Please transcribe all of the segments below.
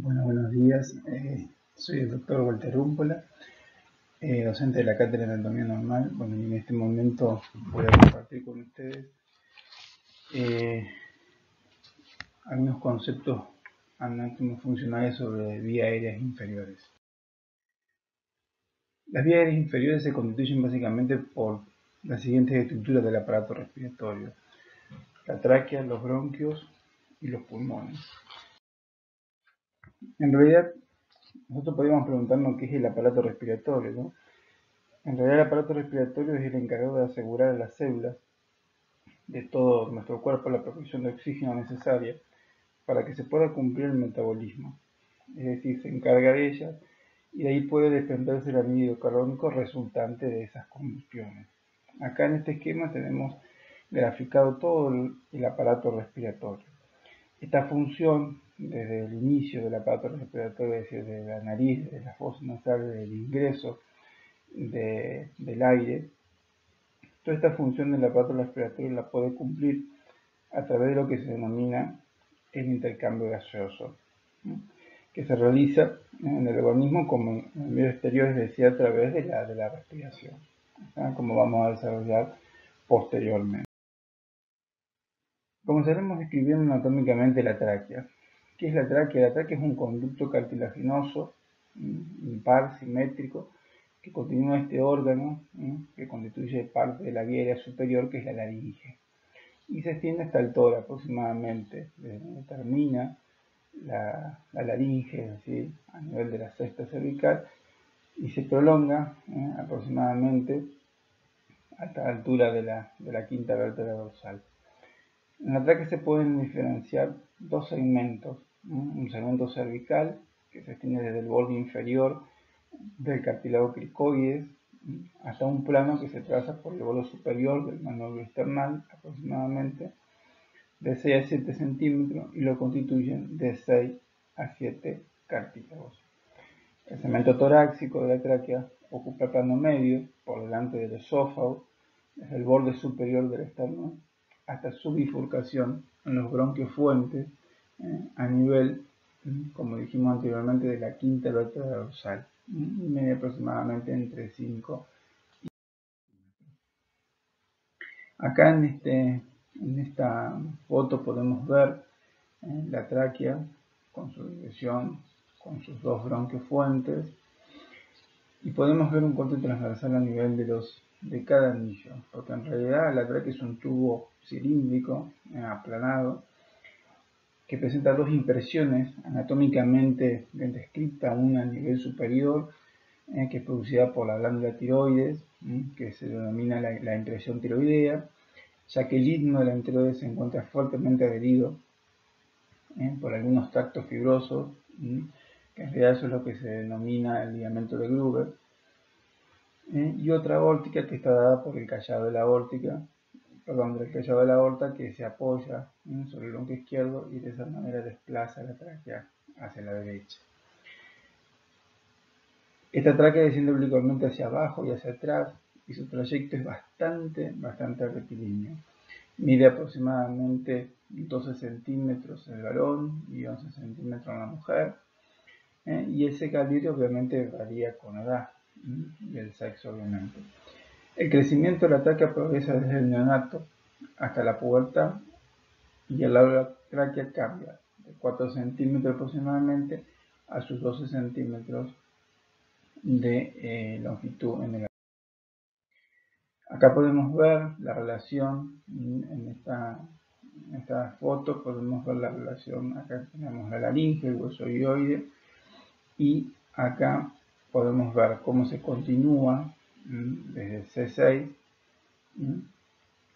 Bueno, buenos días. Soy el doctor Walter Rúmpola, docente de la Cátedra de Anatomía Normal. Bueno, y en este momento voy a compartir con ustedes algunos conceptos anatomofuncionales sobre vías aéreas inferiores. Las vías aéreas inferiores se constituyen básicamente por las siguientes estructuras del aparato respiratorio: la tráquea, los bronquios y los pulmones. En realidad, nosotros podríamos preguntarnos qué es el aparato respiratorio, ¿no? En realidad, el aparato respiratorio es el encargado de asegurar a las células de todo nuestro cuerpo la provisión de oxígeno necesaria para que se pueda cumplir el metabolismo. Es decir, se encarga de ellas y de ahí puede desprenderse el anhídrido carbónico resultante de esas combustiones. Acá en este esquema tenemos graficado todo el aparato respiratorio. Esta función, desde el inicio del aparato respiratorio, es decir, de la nariz, de la fosa nasal, del ingreso del aire, toda esta función del aparato respiratorio la puede cumplir a través de lo que se denomina el intercambio gaseoso, que se realiza en el organismo como en el medio exterior, es decir, a través de la respiración, como vamos a desarrollar posteriormente. Comenzaremos describiendo anatómicamente la tráquea. ¿Qué es la tráquea? La tráquea es un conducto cartilaginoso, impar, simétrico, que continúa este órgano, que constituye parte de la vía aérea superior, que es la laringe, y se extiende hasta el tórax aproximadamente, desde donde termina la laringe, es decir, a nivel de la cesta cervical, y se prolonga aproximadamente hasta la altura de la quinta vértebra dorsal. En la tráquea se pueden diferenciar dos segmentos: un segmento cervical, que se extiende desde el borde inferior del cartílago cricoides hasta un plano que se traza por el borde superior del manubrio external, aproximadamente de 6 a 7 centímetros, y lo constituyen de 6 a 7 cartílagos. El segmento torácico de la tráquea ocupa el plano medio por delante del esófago, desde el borde superior del esternón hasta su bifurcación en los bronquios fuentes, a nivel, como dijimos anteriormente, de la quinta vértebra dorsal, y mide aproximadamente entre 5 y 10. Acá en esta foto podemos ver la tráquea con su división, con sus dos bronquios fuentes, y podemos ver un corte transversal a nivel de cada anillo, porque en realidad la tráquea es un tubo cilíndrico, aplanado, que presenta dos impresiones anatómicamente bien descritas, una a nivel superior, que es producida por la glándula tiroides, que se denomina la impresión tiroidea, ya que el istmo de la tiroides se encuentra fuertemente adherido por algunos tractos fibrosos, que en realidad eso es lo que se denomina el ligamento de Gruber, y otra aórtica que está dada por el callado de la aórtica, del callado de la aorta, que se apoya sobre el bronquio izquierdo y de esa manera desplaza la tráquea hacia la derecha. Esta tráquea desciende oblicuamente hacia abajo y hacia atrás, y su trayecto es bastante rectilíneo. Mide aproximadamente 12 centímetros en el varón y 11 centímetros en la mujer, y ese calibre obviamente varía con la edad y el sexo, obviamente. El crecimiento de la tráquea progresa desde el neonato hasta la pubertad, y el lado de la tráquea cambia de 4 centímetros aproximadamente a sus 12 centímetros de longitud en el. Acá podemos ver la relación, en esta foto podemos ver la relación. Acá tenemos la laringe, el hueso hioide, y acá podemos ver cómo se continúa desde C6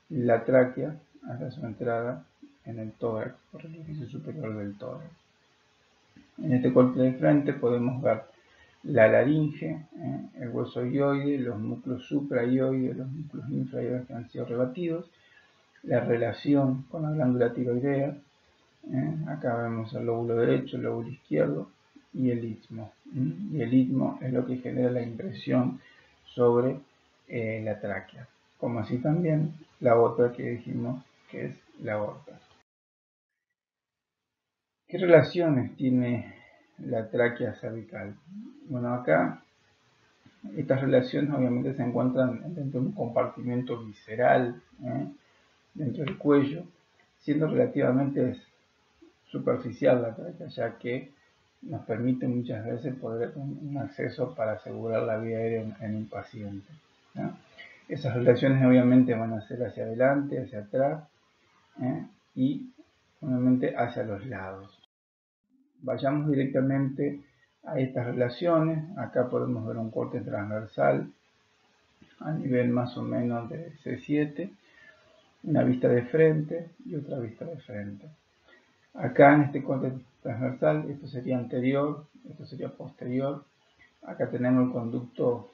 la tráquea hasta su entrada en el tórax, por el orificio superior del tórax. En este corte de frente podemos ver la laringe, el hueso hioide, los núcleos suprahioides, los núcleos infrahioides que han sido rebatidos, la relación con la glándula tiroidea. Acá vemos el lóbulo derecho, el lóbulo izquierdo y el istmo. Y el istmo es lo que genera la impresión sobre la tráquea, como así también la otra que dijimos que es la aorta. ¿Qué relaciones tiene la tráquea cervical. Bueno, acá estas relaciones obviamente se encuentran dentro de un compartimento visceral, dentro del cuello, siendo relativamente superficial la tráquea, ya que nos permite muchas veces poder tener un acceso para asegurar la vía aérea en un paciente, ¿no? Esas relaciones obviamente van a ser hacia adelante, hacia atrás, y obviamente hacia los lados. Vayamos directamente a estas relaciones. Acá podemos ver un corte transversal a nivel más o menos de C7, una vista de frente y otra vista de frente. Acá en este corte transversal, esto sería anterior, esto sería posterior. Acá tenemos el conducto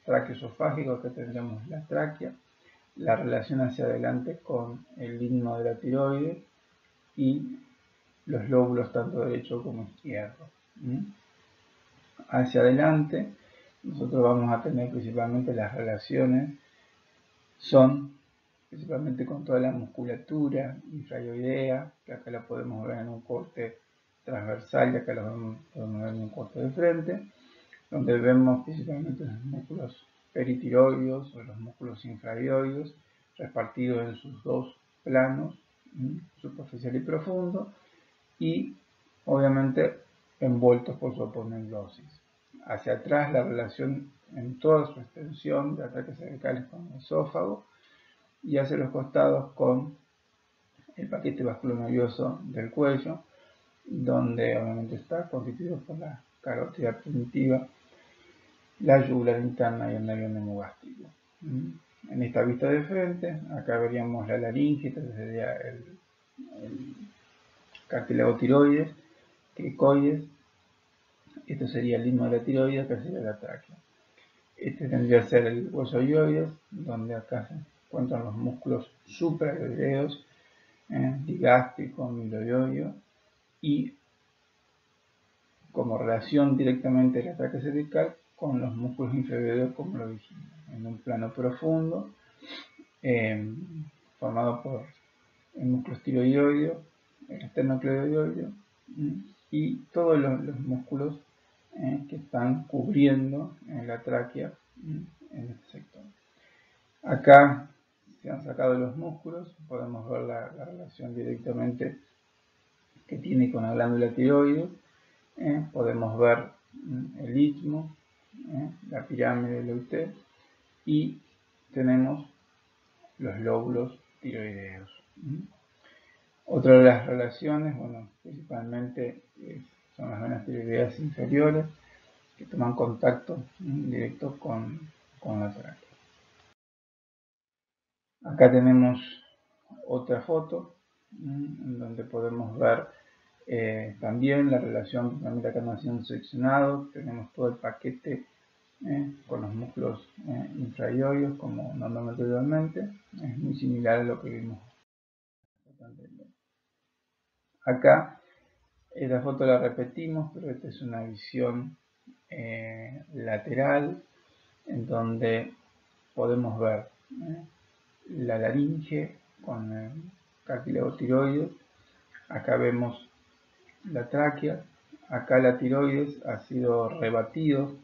tráqueo-esofágico, acá tendremos la tráquea, la relación hacia adelante con el ligno de la tiroides y los lóbulos tanto derecho como izquierdo. Hacia adelante, nosotros vamos a tener principalmente las relaciones, son principalmente con toda la musculatura infrayoidea, que acá la podemos ver en un corte transversal y acá la podemos ver en un corte de frente, donde vemos principalmente los músculos peritiroideos o los músculos infrayoideos repartidos en sus dos planos, superficial y profundo, y obviamente envueltos por su aponeurosis. Hacia atrás la relación en toda su extensión de ataques cervicales con el esófago, y hacia los costados con el paquete vasculonervioso del cuello, donde obviamente está constituido por la carótida primitiva, la yugular interna y el nervio neumogástrico. En esta vista de frente, acá veríamos la laringe, este sería el cartílago tiroides, cricoides, esto sería el limbo de la tiroides, acá sería la tráquea. Este tendría que ser el hueso ioides, donde acá se encuentran los músculos suprayoideos, digástrico, miloioideo, y como relación directamente de la tráquea cervical con los músculos infrayoideos, como lo dijimos, en un plano profundo, formado por el músculo tiroideo, el esternocleidoideo, y todos los músculos que están cubriendo la tráquea en este sector. Acá se han sacado los músculos, podemos ver la relación directamente que tiene con la glándula tiroides, podemos ver el istmo, la pirámide del Leuté, y tenemos los lóbulos tiroideos. Otra de las relaciones, bueno, principalmente son las venas tiroideas inferiores, que toman contacto directo con la tráquea. Acá tenemos otra foto en donde podemos ver también la relación, principalmente acá no ha sido seccionado, tenemos todo el paquete con los músculos infrayoideos como normalmente anteriormente, es muy similar a lo que vimos anteriormente. Acá esta foto la repetimos, pero esta es una visión lateral en donde podemos ver la laringe con el cartílago tiroides. Acá vemos la tráquea, acá la tiroides ha sido rebatido,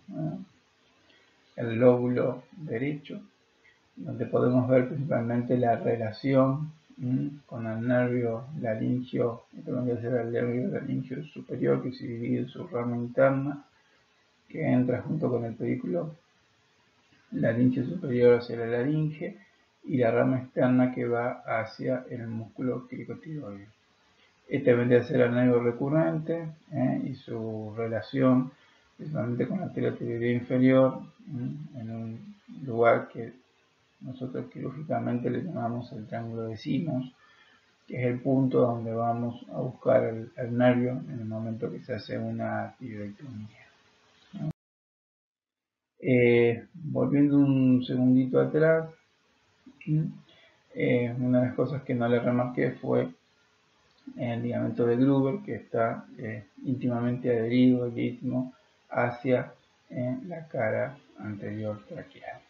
el lóbulo derecho, donde podemos ver principalmente la relación con el nervio laringio, esto vendría a ser el nervio laringio superior, que se divide en su rama interna, que entra junto con el pedículo laringio superior hacia la laringe, y la rama externa que va hacia el músculo cricotiroideo. Este vendría a ser el nervio recurrente y su relación principalmente con la arteria tiroidea inferior, en un lugar que nosotros quirúrgicamente le llamamos el triángulo de Simmons, que es el punto donde vamos a buscar el nervio en el momento que se hace una tiroidectomía. Volviendo un segundito atrás, una de las cosas que no le remarqué fue el ligamento de Gruber, que está íntimamente adherido al istmo hacia la cara anterior traqueal.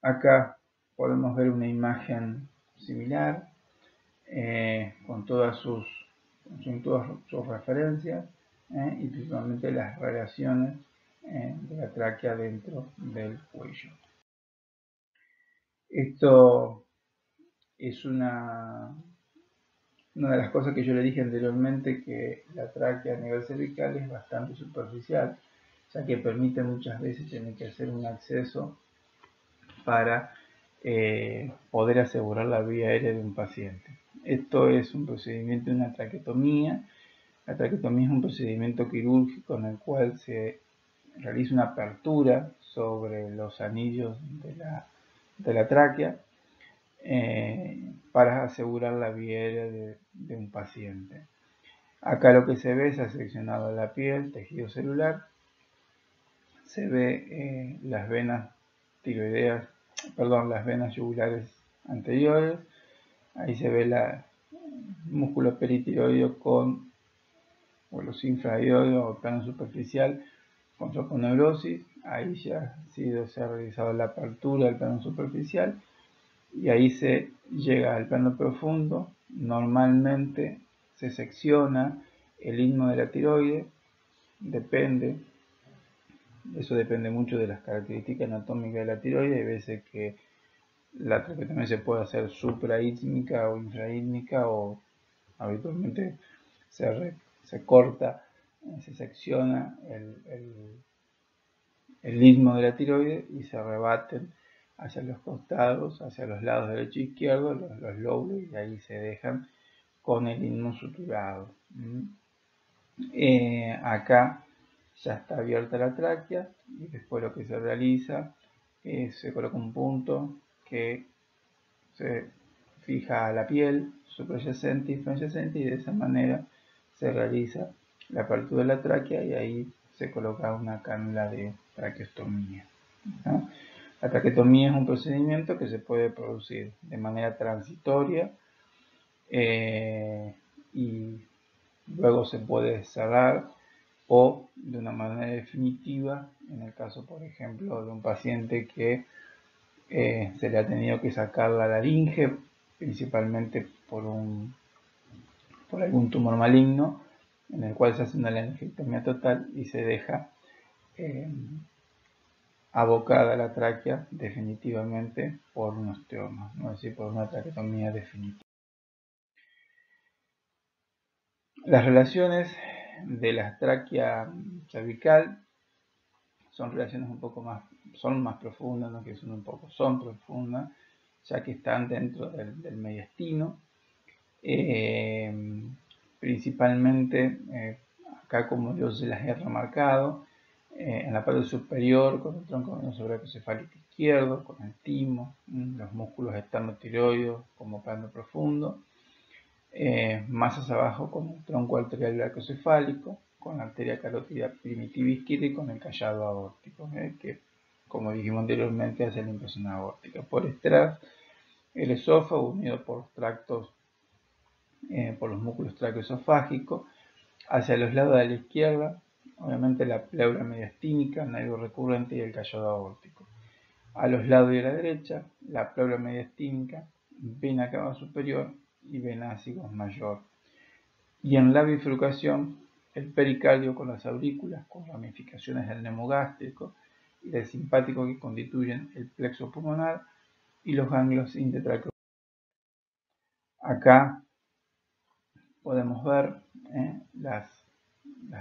Acá podemos ver una imagen similar con todas sus son todas sus referencias y principalmente las relaciones de la tráquea dentro del cuello. Esto es una de las cosas que yo le dije anteriormente, que la tráquea a nivel cervical es bastante superficial, ya que permite muchas veces tener que hacer un acceso para poder asegurar la vía aérea de un paciente. Esto es un procedimiento de una traqueotomía. La traqueotomía es un procedimiento quirúrgico en el cual se realiza una apertura sobre los anillos de la tráquea para asegurar la vía aérea de un paciente. Acá lo que se ve es seccionado la piel, tejido celular, se ve las venas tiroideas, las venas yugulares anteriores, ahí se ve el músculo peritiroideo o los infrahioides o plano superficial con troponeurosis, ahí ya se ha realizado la apertura del plano superficial y ahí se llega al plano profundo. Normalmente se secciona el istmo de la tiroides, eso depende mucho de las características anatómicas de la tiroides. Hay veces que la traqueotomía se puede hacer supraítmica o infraítmica, o habitualmente se corta, se secciona el istmo de la tiroides y se rebaten hacia los costados, hacia los lados derecho e izquierdo, los lóbulos, y ahí se dejan con el istmo suturado. Acá ya está abierta la tráquea y después lo que se realiza es se coloca un punto que se fija a la piel suprayacente y infrayacente, y de esa manera se realiza la apertura de la tráquea y ahí se coloca una cánula de traqueostomía. ¿No? La traqueotomía es un procedimiento que se puede producir de manera transitoria y luego se puede cerrar, o de una manera definitiva en el caso, por ejemplo, de un paciente que se le ha tenido que sacar la laringe, principalmente por algún tumor maligno, en el cual se hace una laringectomía total y se deja abocada la tráquea definitivamente por un osteoma, ¿no? Es decir, por una traqueotomía definitiva. Las relaciones de la tráquea cervical son relaciones son más profundas, no que son profundas, ya que están dentro del mediastino. Principalmente acá, como yo se las he remarcado, en la parte superior con el tronco venoso-brachiocefálico izquierdo, con el timo, los músculos esternocleidomastoideos como plano profundo, más hacia abajo con el tronco arterial brachiocefálico, con la arteria carótida primitiva izquierda y con el callado aórtico, que, como dijimos anteriormente, hace la impresión aórtica. Por detrás, el esófago unido por los tractos, por los músculos traqueoesofágicos. Hacia los lados de la izquierda, obviamente la pleura mediastínica, nervio recurrente y el callado aórtico. A los lados de la derecha, la pleura mediastínica, vena cava superior y vena cigos mayor. Y en la bifurcación, el pericardio con las aurículas, con ramificaciones del neumogástrico y del simpático que constituyen el plexo pulmonar y los ganglios intertraqueales. Acá podemos ver las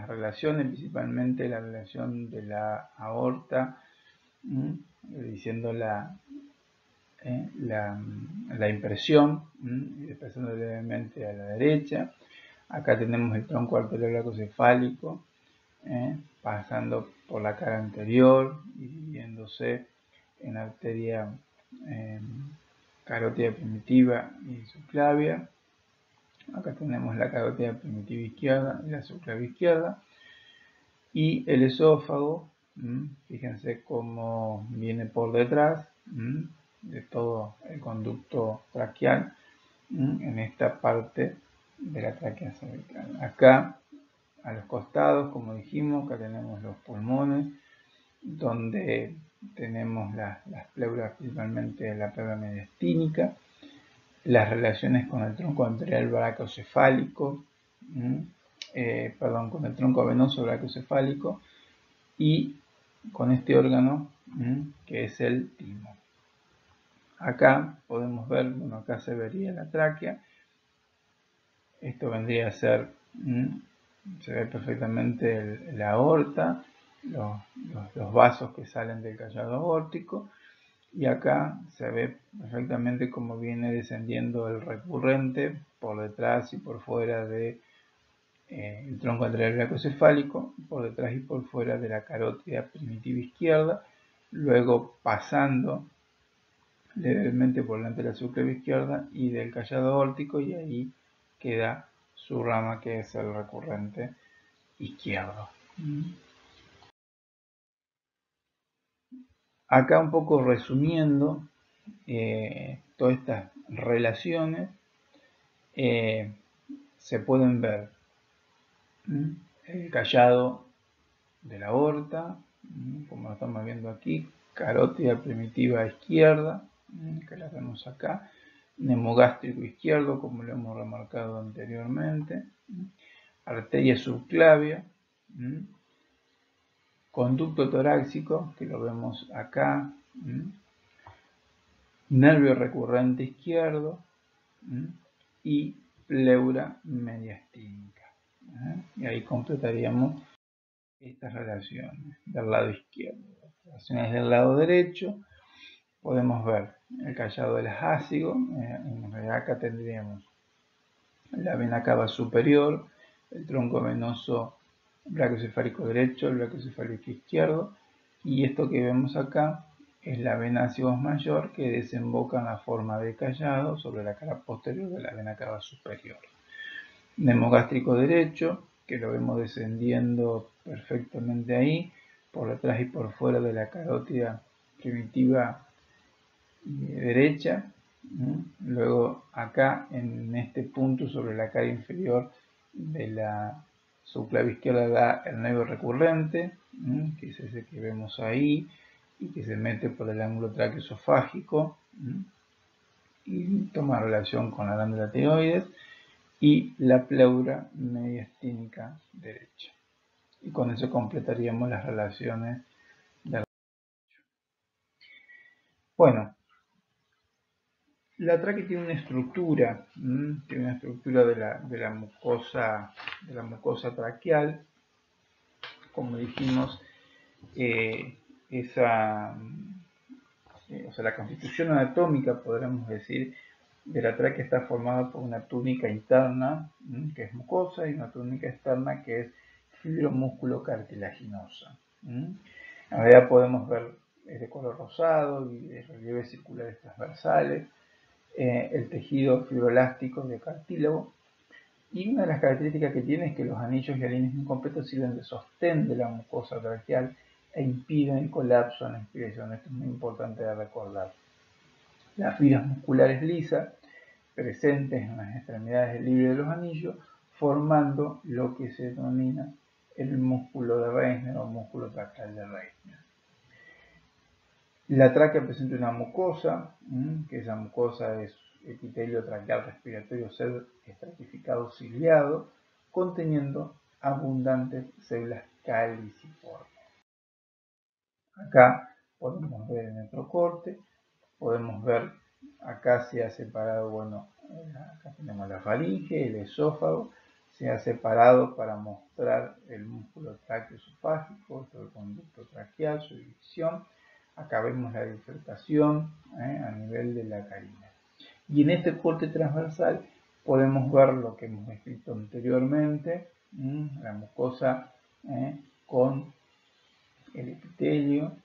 relaciones, principalmente la relación de la aorta, diciendo la impresión, y desplazando levemente a la derecha. Acá tenemos el tronco arterial brachiocefálico, pasando por la cara anterior y dividiéndose en arteria carótida primitiva y subclavia. Acá tenemos la carótida primitiva izquierda y la subclavia izquierda. Y el esófago, fíjense cómo viene por detrás de todo el conducto traqueal, en esta parte de la tráquea cervical. Acá a los costados, como dijimos, acá tenemos los pulmones, donde tenemos las pleuras, principalmente la pleura mediastínica, las relaciones con el tronco anterior brachiocefálico, con el tronco venoso brachiocefálico y con este órgano que es el timo. Acá podemos ver, bueno, acá se vería la tráquea. Esto vendría a ser, se ve perfectamente la aorta, los vasos que salen del callado aórtico, y acá se ve perfectamente cómo viene descendiendo el recurrente por detrás y por fuera de el tronco anterior brachiocefálico, por detrás y por fuera de la carótida primitiva izquierda, luego pasando levemente por delante de la subclavia izquierda y del callado aórtico, y ahí queda su rama, que es el recurrente izquierdo. Acá un poco resumiendo todas estas relaciones, se pueden ver el callado de la aorta, como lo estamos viendo aquí, carótida primitiva izquierda, que la vemos acá, neumogástrico izquierdo, como lo hemos remarcado anteriormente, arteria subclavia, conducto torácico, que lo vemos acá, nervio recurrente izquierdo y pleura mediastínica. Y ahí completaríamos estas relaciones del lado izquierdo. Las relaciones del lado derecho, podemos ver el callado del ácido. En realidad acá tendríamos la vena cava superior, el tronco venoso brachiocefálico derecho, el brachiocefálico izquierdo, y esto que vemos acá es la vena acivos mayor, que desemboca en la forma de callado sobre la cara posterior de la vena cava superior. Neumogástrico derecho, que lo vemos descendiendo perfectamente ahí, por detrás y por fuera de la carótida primitiva derecha. Luego acá en este punto sobre la cara inferior de la subclavia izquierda da el nervio recurrente, que es ese que vemos ahí y que se mete por el ángulo traqueoesofágico y toma relación con la glándula tiroides, y la pleura mediastínica derecha. Y con eso completaríamos las relaciones del derecho. Bueno, la tráquea tiene una estructura, de la mucosa traqueal. Como dijimos, la constitución anatómica, podríamos decir, de la tráquea está formada por una túnica interna, que es mucosa, y una túnica externa, que es fibromúsculo cartilaginosa. En realidad podemos ver, es de color rosado y de relieves circulares transversales, el tejido fibroelástico de cartílago, y una de las características que tiene es que los anillos y líneas incompletos sirven de sostén de la mucosa traqueal e impiden el colapso en la inspiración. Esto es muy importante de recordar. Las fibras musculares lisas presentes en las extremidades libres de los anillos, formando lo que se denomina el músculo de Reisner o músculo traqueal de Reisner. La tráquea presenta una mucosa, que esa mucosa es epitelio traqueal respiratorio estratificado ciliado, conteniendo abundantes células caliciformes. Acá podemos ver el netrocorte, podemos ver acá se ha separado, bueno, acá tenemos la faringe, el esófago, se ha separado para mostrar el músculo traqueoesofágico, el conducto traqueal, su división. Acá vemos la bifurcación a nivel de la carina. Y en este corte transversal podemos ver lo que hemos escrito anteriormente, la mucosa con el epitelio,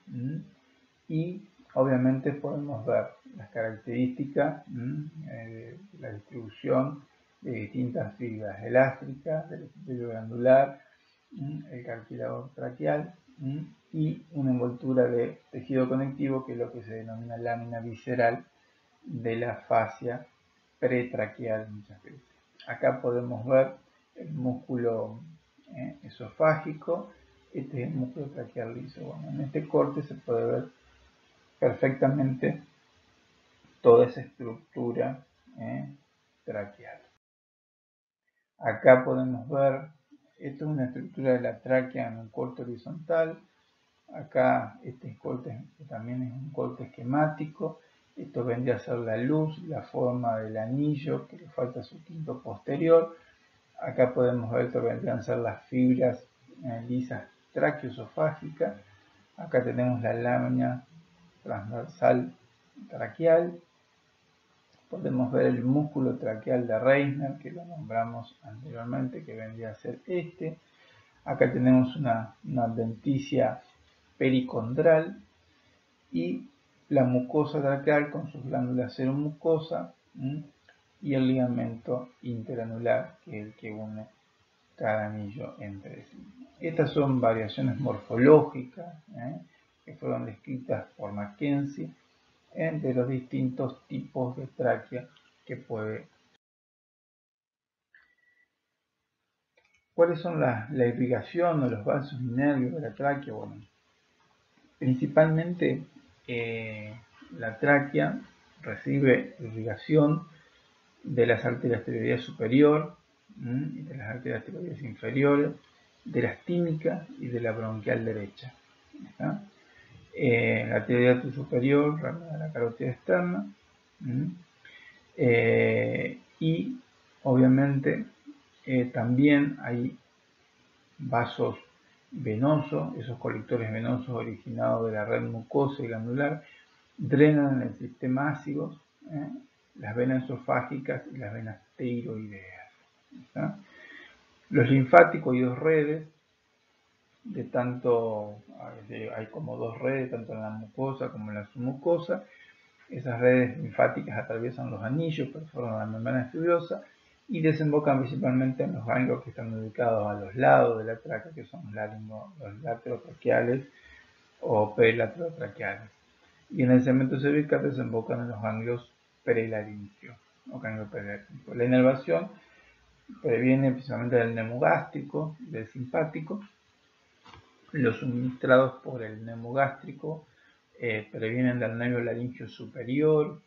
y obviamente podemos ver las características de la distribución de distintas fibras elásticas, del epitelio glandular, el cartílago traqueal, y una envoltura de tejido conectivo, que es lo que se denomina lámina visceral de la fascia pretraqueal muchas veces. Acá podemos ver el músculo esofágico. Este es el músculo traqueal liso. Bueno, en este corte se puede ver perfectamente toda esa estructura traqueal. Acá podemos ver, esto es una estructura de la tráquea en un corte horizontal. Acá este corte también es un corte esquemático. Esto vendría a ser la luz, la forma del anillo, que le falta su quinto posterior. Acá podemos ver que vendrían a ser las fibras lisas traqueoesofágicas. Acá tenemos la lámina transversal traqueal. Podemos ver el músculo traqueal de Reisner, que lo nombramos anteriormente, que vendría a ser este. Acá tenemos una adventicia pericondral y la mucosa traqueal con sus glándulas seromucosa y el ligamento interanular, que es el que une cada anillo entre sí. Estas son variaciones morfológicas que fueron descritas por Mackenzie de los distintos tipos de tráquea que puede. ¿Cuáles son la irrigación o los vasos y nervios de la tráquea? Bueno, principalmente la tráquea recibe irrigación de las arterias tiroideas superior y de las arterias tiroideas inferiores, de la estímica y de la bronquial derecha. La tiroidea superior, de la carótida externa, y obviamente también hay vasos venosos, esos colectores venosos originados de la red mucosa y glandular, drenan en el sistema ácido las venas esofágicas y las venas tiroideas. Los linfáticos y dos redes, hay como dos redes, tanto en la mucosa como en la submucosa. Esas redes linfáticas atraviesan los anillos, perforan la membrana estudiosa y desembocan principalmente en los ganglios que están ubicados a los lados de la tráquea, que son los laterotraqueales o perilaterotraqueales. Y en el segmento cervical desembocan en los ganglios perilaringios o ganglios perilaringios. La inervación previene principalmente del neumogástrico, del simpático. Los suministrados por el neumogástrico previenen del nervio laringio superior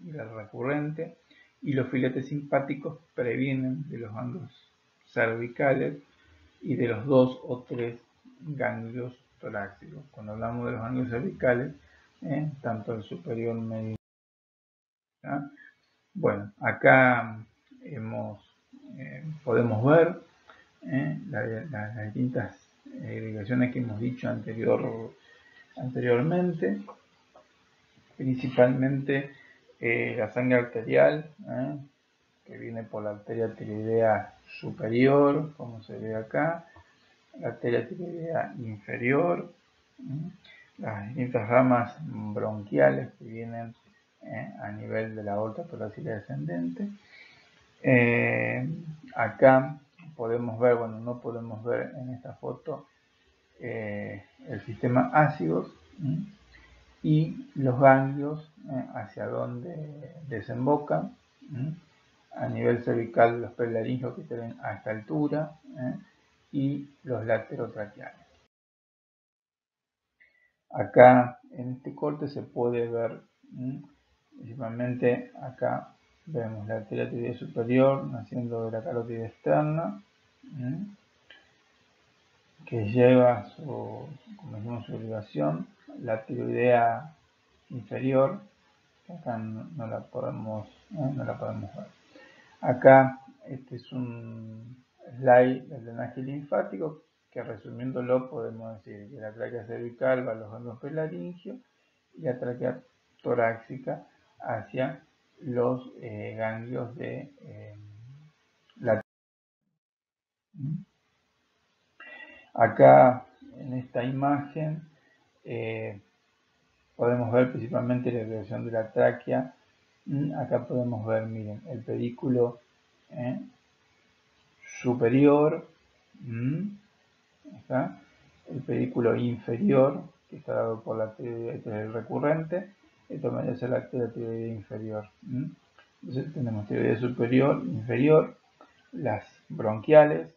y del recurrente, y los filetes simpáticos previenen de los ganglios cervicales y de los 2 o 3 ganglios torácicos. Cuando hablamos de los ganglios cervicales, tanto el superior, medio. Bueno, acá podemos ver las distintas irrigaciones que hemos dicho anteriormente, principalmente la sangre arterial, que viene por la arteria tiroidea superior, como se ve acá, la arteria tiroidea inferior, las distintas ramas bronquiales que vienen a nivel de la aorta torácica descendente. Acá podemos ver, bueno, no podemos ver en esta foto el sistema ácidos y los ganglios hacia donde desembocan. A nivel cervical, los perilaringios que tienen a esta altura y los laterotraqueales. Acá en este corte se puede ver principalmente acá vemos la arteria tiroidea superior naciendo de la carótida externa, que lleva su irrigación, la tiroidea inferior, que acá no la podemos ver. Acá este es un slide del drenaje linfático, que resumiéndolo podemos decir que la tráquea cervical va a los ganglios perilaringios y la tráquea torácica hacia los ganglios de la. Acá en esta imagen podemos ver principalmente la irrigación de la tráquea. Acá podemos ver, miren, el pedículo superior, acá, el pedículo inferior, que está dado por la tiroidea recurrente. Esto merece la tiroidea inferior. Entonces tenemos tiroidea superior, inferior, las bronquiales,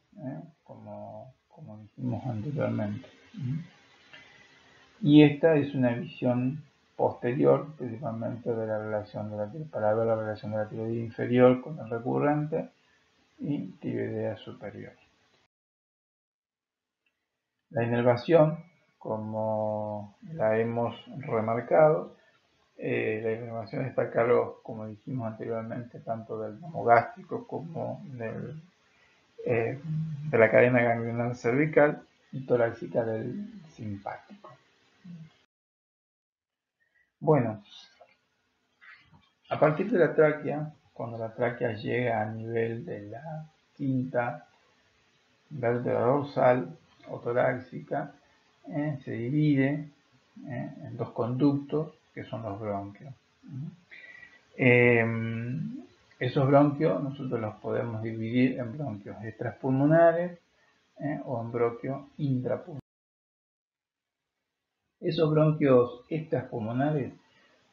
como dijimos anteriormente. Y esta es una visión posterior, principalmente de la relación para ver la relación de la tiroidea inferior con el recurrente, y tiroidea superior. La inervación, como la hemos remarcado, la inervación está a cargo, como dijimos anteriormente, tanto del gnomo gástrico como de la cadena ganglionar cervical y torácica del simpático. Bueno, a partir de la tráquea, cuando la tráquea llega a nivel de la quinta vértebra dorsal o torácica, se divide en dos conductos que son los bronquios. Esos bronquios nosotros los podemos dividir en bronquios extrapulmonares o en bronquios intrapulmonares. Esos bronquios extrapulmonares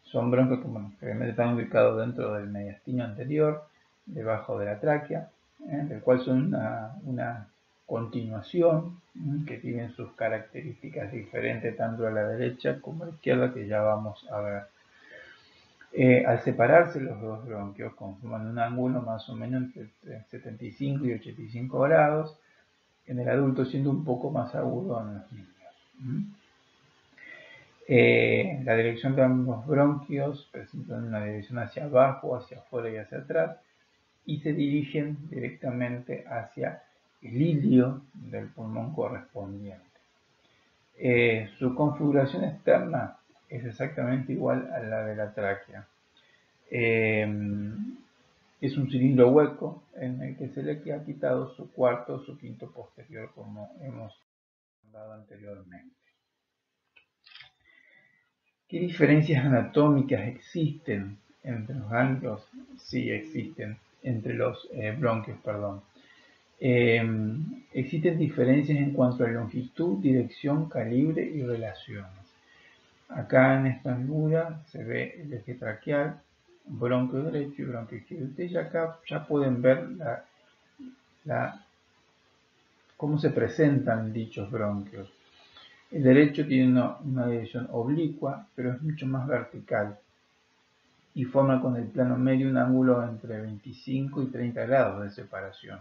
son bronquios que realmente están ubicados dentro del mediastino anterior, debajo de la tráquea, del cual son una continuación que tienen sus características diferentes tanto a la derecha como a la izquierda, que ya vamos a ver. Al separarse los dos bronquios conforman un ángulo más o menos entre 75 y 85 grados en el adulto, siendo un poco más agudo en los niños. La dirección de ambos bronquios presentan una dirección hacia abajo, hacia afuera y hacia atrás, y se dirigen directamente hacia el ilio del pulmón correspondiente. Su configuración externa es exactamente igual a la de la tráquea. Es un cilindro hueco en el que se le ha quitado su cuarto o su quinto posterior, como hemos hablado anteriormente. ¿Qué diferencias anatómicas existen entre los ganglios? Sí, existen entre los bronquios, perdón. Existen diferencias en cuanto a longitud, dirección, calibre y relaciones. Acá en esta figura se ve el eje traqueal, bronquio derecho y bronquio izquierdo. Ustedes acá ya pueden ver cómo se presentan dichos bronquios. El derecho tiene una dirección oblicua, pero es mucho más vertical y forma con el plano medio un ángulo entre 25 y 30 grados de separación.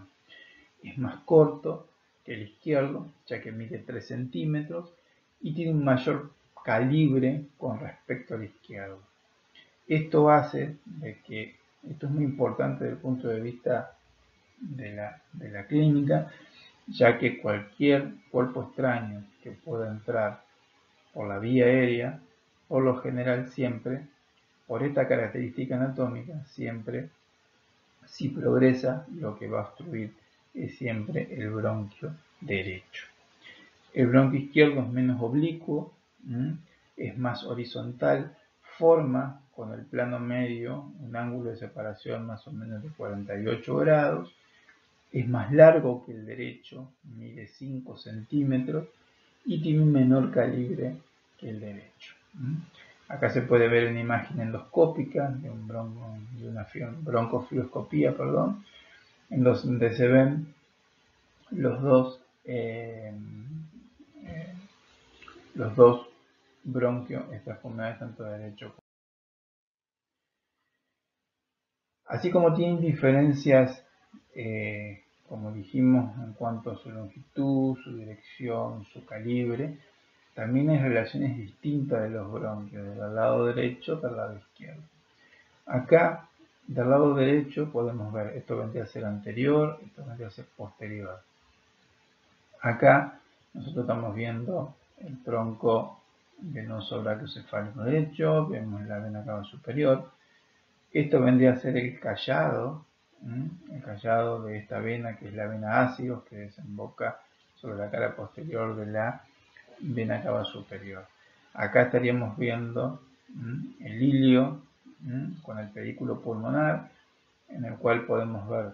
Es más corto que el izquierdo, ya que mide 3 centímetros y tiene un mayor calibre con respecto al izquierdo. Esto hace de que, esto es muy importante desde el punto de vista de la clínica, ya que cualquier cuerpo extraño que pueda entrar por la vía aérea, por lo general siempre, por esta característica anatómica, siempre, si progresa, lo que va a obstruir es siempre el bronquio derecho. El bronquio izquierdo es menos oblicuo, es más horizontal, forma con el plano medio un ángulo de separación más o menos de 48 grados, es más largo que el derecho, mide 5 centímetros y tiene un menor calibre que el derecho. Acá se puede ver una imagen endoscópica de una broncofluoroscopía, en donde se ven los dos bronquios extrapulmonares, tanto derecho como. Así como tienen diferencias, como dijimos, en cuanto a su longitud, su dirección, su calibre, también hay relaciones distintas de los bronquios, del lado derecho del lado izquierdo. Acá, del lado derecho, podemos ver, esto vendría a ser anterior, esto vendría a ser posterior. Acá, nosotros estamos viendo el tronco venoso brachiocefálico derecho, vemos la vena cava superior. Esto vendría a ser el callado de esta vena, que es la vena ácidos, que desemboca sobre la cara posterior de la vena cava superior. Acá estaríamos viendo el ilio con el pedículo pulmonar, en el cual podemos ver,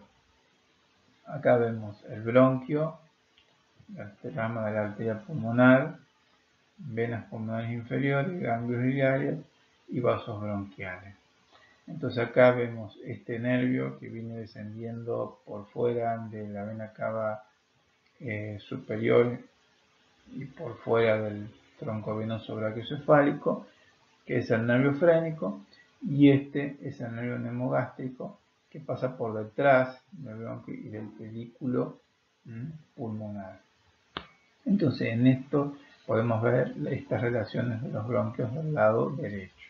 acá vemos el bronquio, la rama de la arteria pulmonar, venas pulmonares inferiores, ganglios biliares y vasos bronquiales. Entonces acá vemos este nervio que viene descendiendo por fuera de la vena cava superior y por fuera del tronco venoso brachiocefálico, que es el nervio frénico, y este es el nervio neumogástrico, que pasa por detrás del bronquio y del pedículo pulmonar. Entonces, en esto podemos ver estas relaciones de los bronquios del lado derecho.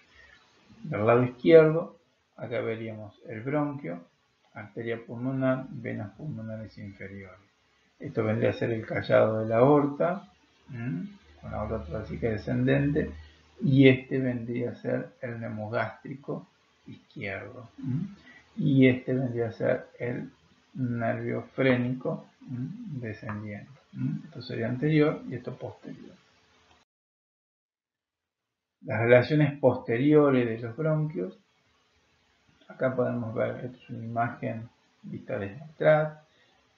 Del lado izquierdo, acá veríamos el bronquio, arteria pulmonar, venas pulmonares inferiores. Esto vendría a ser el callado de la aorta, con la aorta torácica descendente, y este vendría a ser el neumogástrico izquierdo. Y este vendría a ser el nervio frénico descendiente. Esto sería anterior y esto posterior. Las relaciones posteriores de los bronquios, acá podemos ver, esta es una imagen vista desde atrás,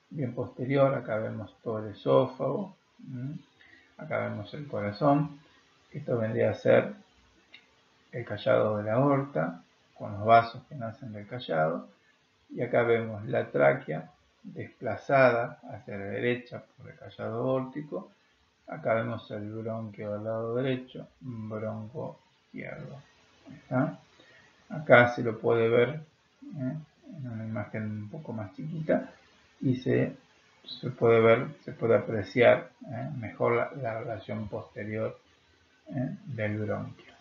bien posterior, acá vemos todo el esófago, acá vemos el corazón, esto vendría a ser el callado de la aorta, con los vasos que nacen del callado, y acá vemos la tráquea desplazada hacia la derecha por el callado aórtico. Acá vemos el bronquio del lado derecho, bronco izquierdo. ¿Está? Acá se lo puede ver en una imagen un poco más chiquita y se puede ver, se puede apreciar mejor la relación posterior del bronquio.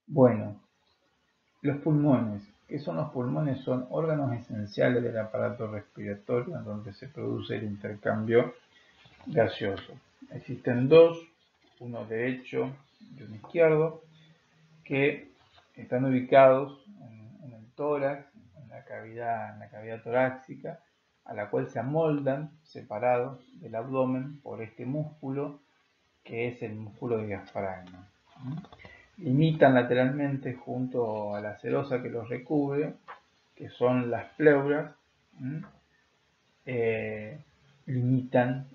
Bueno, los pulmones. ¿Qué son los pulmones? Son órganos esenciales del aparato respiratorio en donde se produce el intercambio gaseoso. Existen dos, uno derecho y uno izquierdo, que están ubicados en el tórax, en la cavidad torácica, a la cual se amoldan separados del abdomen por este músculo que es el músculo diafragma. Limitan lateralmente junto a la serosa que los recubre, que son las pleuras, limitan,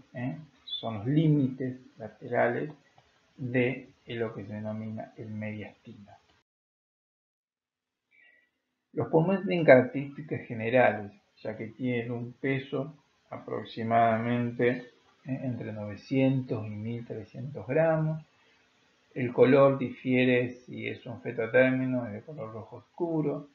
son los límites laterales de lo que se denomina el mediastino. Los pulmones tienen características generales, ya que tienen un peso aproximadamente entre 900 y 1300 gramos. El color difiere si es un feto a término, es de color rojo oscuro.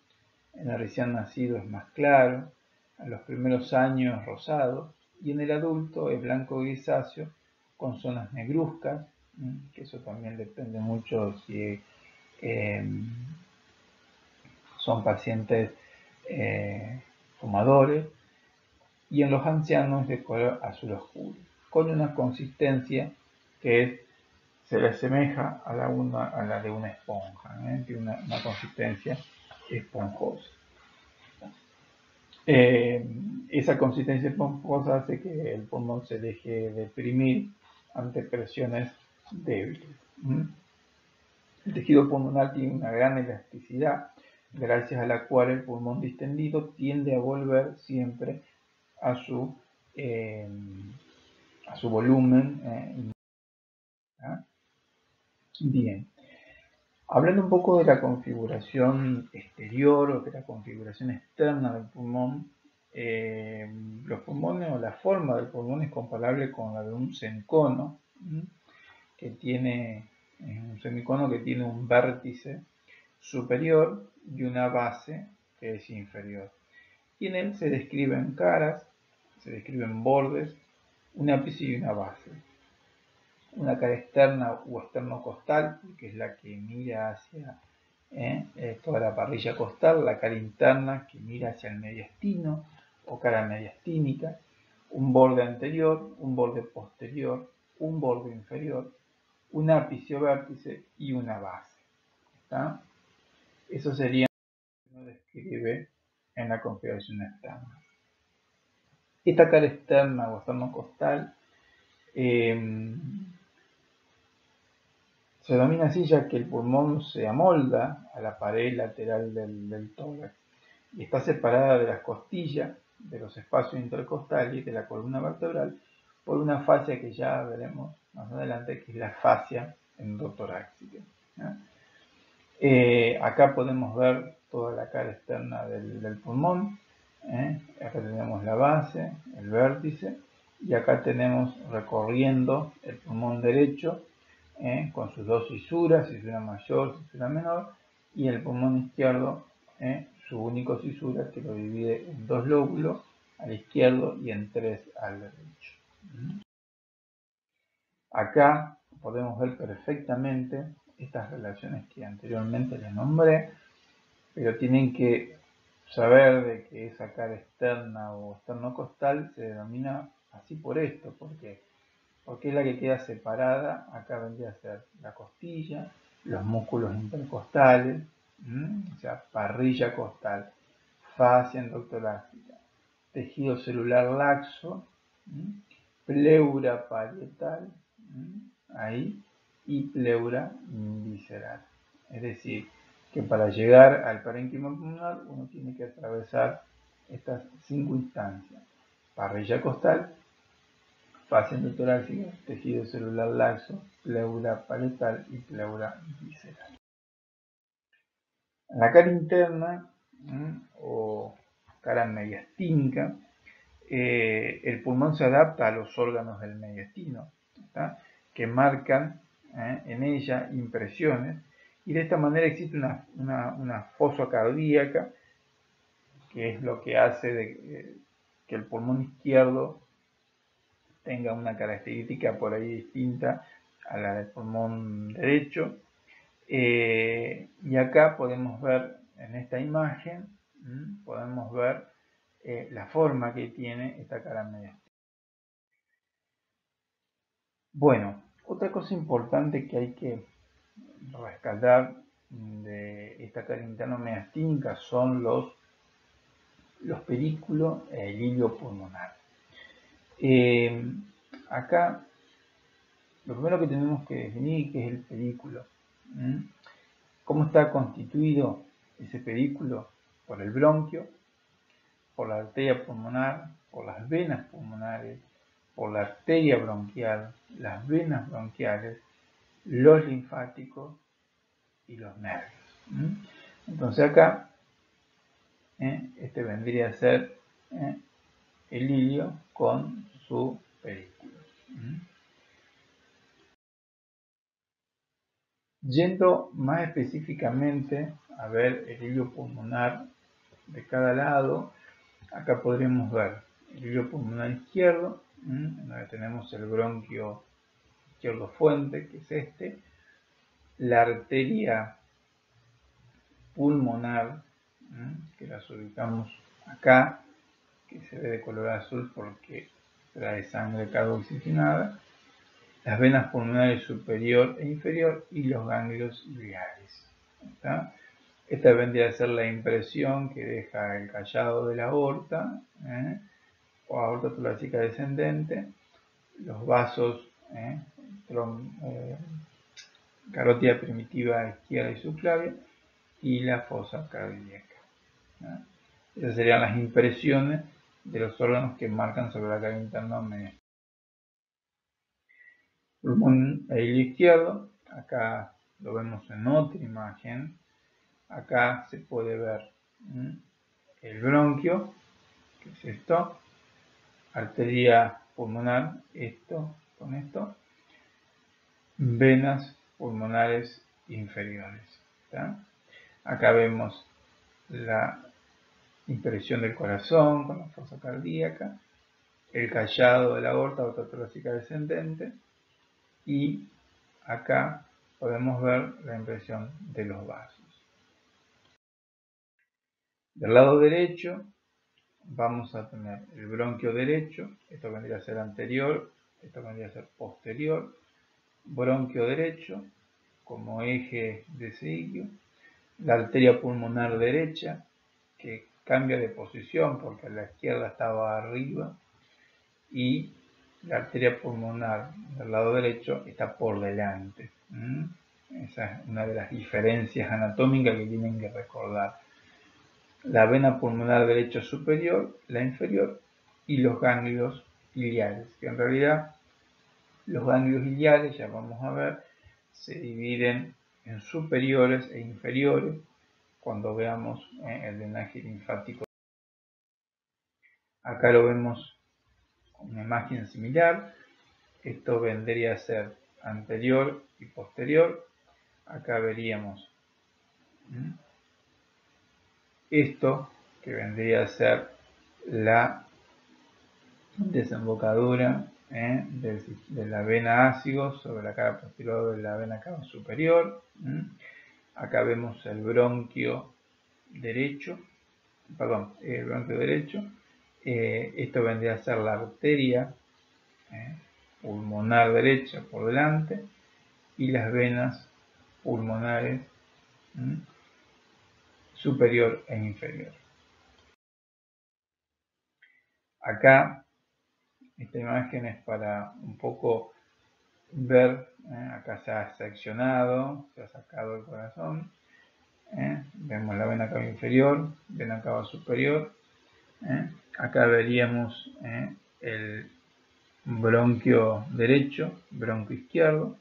En el recién nacido es más claro. En los primeros años es rosado. Y en el adulto es blanco grisáceo con zonas negruzcas, que eso también depende mucho si son pacientes fumadores. Y en los ancianos de color azul oscuro, con una consistencia que se le asemeja a la de una esponja, tiene una consistencia esponjosa. Esa consistencia esponjosa hace que el pulmón se deje deprimir ante presiones débiles. El tejido pulmonar tiene una gran elasticidad, gracias a la cual el pulmón distendido tiende a volver siempre a su volumen. Bien, hablando un poco de la configuración exterior o de la configuración externa del pulmón, los pulmones o la forma del pulmón es comparable con la de un semicono, que tiene un vértice superior y una base que es inferior. Y en él se describen caras, se describen bordes, un ápice y una base. Una cara externa o externo-costal, que es la que mira hacia toda la parrilla costal, la cara interna que mira hacia el mediastino o cara mediastínica, un borde anterior, un borde posterior, un borde inferior, un ápice o vértice y una base. ¿Está? Eso sería lo que uno describe en la configuración externa. Esta cara externa o externo-costal se denomina así ya que el pulmón se amolda a la pared lateral del tórax y está separada de las costillas, de los espacios intercostales y de la columna vertebral por una fascia que ya veremos más adelante, que es la fascia endotorácica. Acá podemos ver toda la cara externa del pulmón. Acá tenemos la base, el vértice, y acá tenemos recorriendo el pulmón derecho con sus dos fisuras, fisura mayor, fisura menor, y el pulmón izquierdo su único cisura que lo divide en 2 lóbulos al izquierdo y en 3 al derecho. Acá podemos ver perfectamente estas relaciones que anteriormente les nombré, pero tienen que saber de que esa cara externa o esternocostal se denomina así por esto, porque es la que queda separada. Acá vendría a ser la costilla, los músculos intercostales, o sea, parrilla costal, fascia endotorácica, tejido celular laxo, pleura parietal, ahí, y pleura visceral. Es decir, que para llegar al parénquima pulmonar uno tiene que atravesar estas 5 instancias: parrilla costal, fascia endotorácica, tejido celular laxo, pleura parietal y pleura visceral. En la cara interna o cara mediastínica, el pulmón se adapta a los órganos del mediastino, ¿está?, que marcan en ella impresiones, y de esta manera existe una fosa cardíaca, que es lo que hace que el pulmón izquierdo tenga una característica por ahí distinta a la del pulmón derecho. Y acá podemos ver en esta imagen, podemos ver la forma que tiene esta cara mediastínica. Bueno, otra cosa importante que hay que rescatar de esta cara interna mediastínica son los perículos e el hilio pulmonar. Acá lo primero que tenemos que definir qué es el pedículo. ¿Cómo está constituido ese pedículo? Por el bronquio, por la arteria pulmonar, por las venas pulmonares, por la arteria bronquial, las venas bronquiales, los linfáticos y los nervios. Entonces acá este vendría a ser el hilio con su pedículo. Yendo más específicamente a ver el hilio pulmonar de cada lado, acá podremos ver el hilio pulmonar izquierdo, donde tenemos el bronquio izquierdo fuente, que es este, la arteria pulmonar, que las ubicamos acá, que se ve de color azul porque trae sangre carboxigenada, las venas pulmonares superior e inferior y los ganglios iliares. Esta vendría a ser la impresión que deja el callado de la aorta, o aorta torácica descendente, los vasos, carótida primitiva izquierda y subclavia, y la fosa cardíaca. Esas serían las impresiones de los órganos que marcan sobre la cara interna mediastínica. Pulmón e hilio izquierdo, acá lo vemos en otra imagen. Acá se puede ver el bronquio, que es esto, arteria pulmonar, esto con esto, venas pulmonares inferiores. Acá vemos la impresión del corazón con la fosa cardíaca, el callado de la aorta torácica descendente, y acá podemos ver la impresión de los vasos. Del lado derecho vamos a tener el bronquio derecho, esto vendría a ser anterior, esto vendría a ser posterior, bronquio derecho como eje de ese hilio, la arteria pulmonar derecha, que cambia de posición porque a la izquierda estaba arriba, y la arteria pulmonar del lado derecho está por delante. Esa es una de las diferencias anatómicas que tienen que recordar. La vena pulmonar derecha superior, la inferior, y los ganglios iliares, que en realidad los ganglios iliares, ya vamos a ver, se dividen en superiores e inferiores cuando veamos el drenaje linfático. Acá lo vemos con una imagen similar. Esto vendría a ser anterior y posterior. Acá veríamos esto que vendría a ser la desembocadura de la vena ácido sobre la cara posterior de la vena cava superior. Acá vemos el bronquio derecho, esto vendría a ser la arteria pulmonar derecha por delante y las venas pulmonares superior e inferior. Acá esta imagen es para un poco ver, acá se ha seccionado, se ha sacado el corazón, vemos la vena cava inferior, vena cava superior, acá veríamos el bronquio derecho, bronquio izquierdo,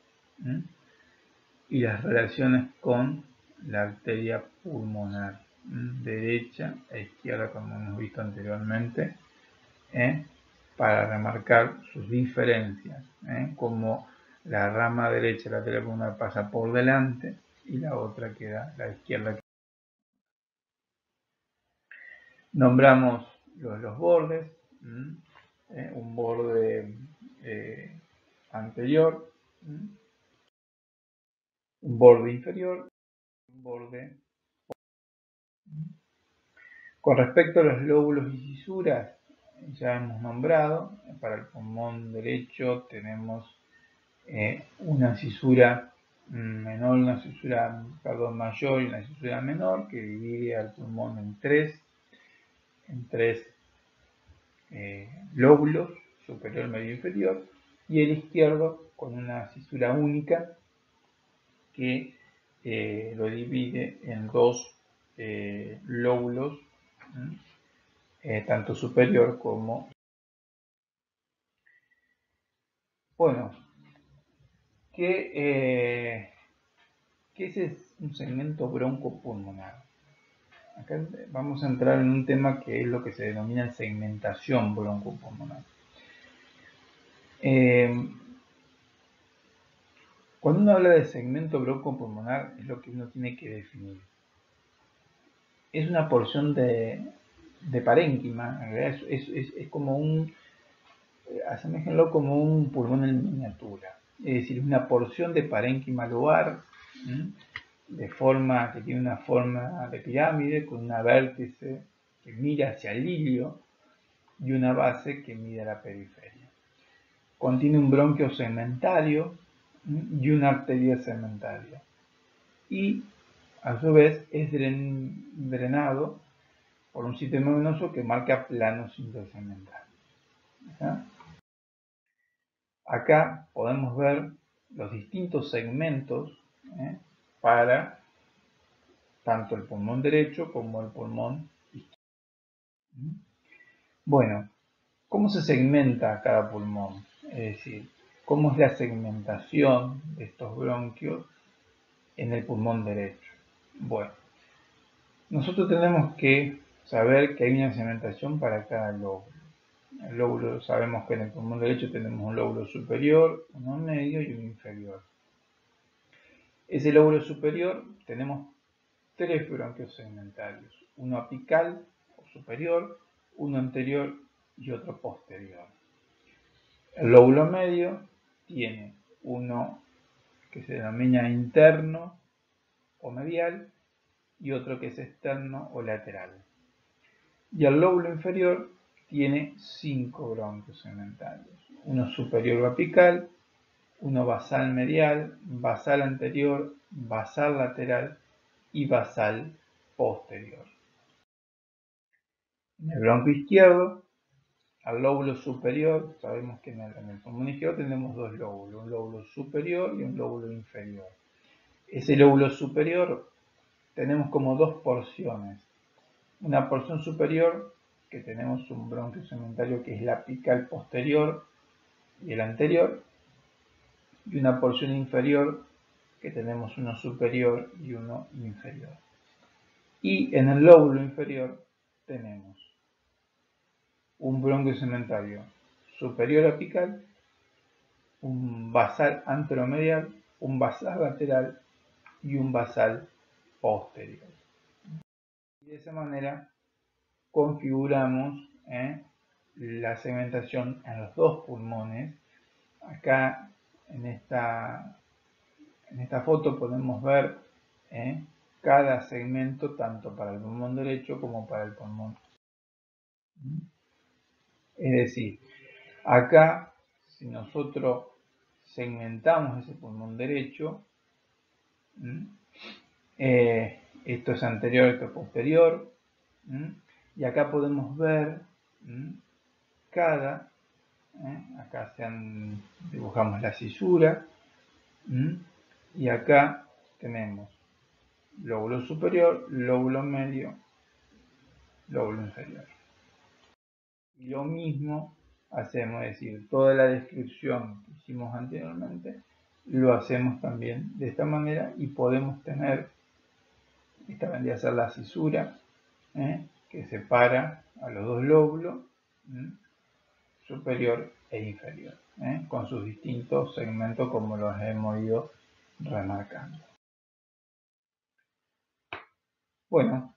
y las relaciones con la arteria pulmonar derecha e izquierda, como hemos visto anteriormente, para remarcar sus diferencias, como la rama derecha de la arteria pulmonar pasa por delante y la otra queda, la izquierda. Nombramos los bordes, un borde anterior, un borde inferior, un borde. Con respecto a los lóbulos y fisuras, ya hemos nombrado, para el pulmón derecho tenemos una cisura menor, mayor y una cisura menor que divide al pulmón en tres lóbulos, superior, medio e inferior, y el izquierdo con una cisura única que lo divide en dos lóbulos, tanto superior como. Bueno, ¿qué es un segmento broncopulmonar? Acá vamos a entrar en un tema que es lo que se denomina segmentación broncopulmonar. Cuando uno habla de segmento broncopulmonar es lo que uno tiene que definir. Es una porción de parénquima, en realidad es como aseméjenlo como un pulmón en miniatura. Es decir, una porción de parénquima lobar, que tiene una forma de pirámide, con una vértice que mira hacia el ilio y una base que mira a la periferia. Contiene un bronquio segmentario y una arteria segmentaria. Y a su vez es drenado por un sistema venoso que marca planos intersegmentales. Acá podemos ver los distintos segmentos para tanto el pulmón derecho como el pulmón izquierdo. Bueno, ¿cómo se segmenta cada pulmón? Es decir, ¿cómo es la segmentación de estos bronquios en el pulmón derecho? Bueno, nosotros tenemos que saber que hay una segmentación para cada lóbulo. El lóbulo, sabemos que en el pulmón derecho tenemos un lóbulo superior, uno medio y uno inferior. Ese lóbulo superior tenemos tres bronquios segmentarios, uno apical o superior, uno anterior y otro posterior. El lóbulo medio tiene uno que se denomina interno o medial y otro que es externo o lateral. Y el lóbulo inferior tiene 5 bronquios segmentarios, uno superior o apical, uno basal medial, basal anterior, basal lateral y basal posterior. En el bronquio izquierdo, al lóbulo superior, sabemos que en el pulmón izquierdo tenemos dos lóbulos, un lóbulo superior y un lóbulo inferior. Ese lóbulo superior tenemos como dos porciones. Una porción superior, que tenemos un bronquio segmentario que es la apical posterior y el anterior, y una porción inferior, que tenemos uno superior y uno inferior. Y en el lóbulo inferior tenemos un bronquio segmentario superior apical, un basal anteromedial, un basal lateral y un basal posterior. Y de esa manera configuramos la segmentación en los dos pulmones. Acá en esta foto podemos ver cada segmento tanto para el pulmón derecho como para el pulmón. Es decir, acá si nosotros segmentamos ese pulmón derecho, esto es anterior, esto es posterior, y acá podemos ver cada, acá dibujamos la cisura, y acá tenemos lóbulo superior, lóbulo medio, lóbulo inferior. Y lo mismo hacemos, es decir, toda la descripción que hicimos anteriormente, lo hacemos también de esta manera y podemos tener, esta vendría a ser la cisura, que separa a los dos lóbulos, superior e inferior, con sus distintos segmentos como los hemos ido remarcando. Bueno,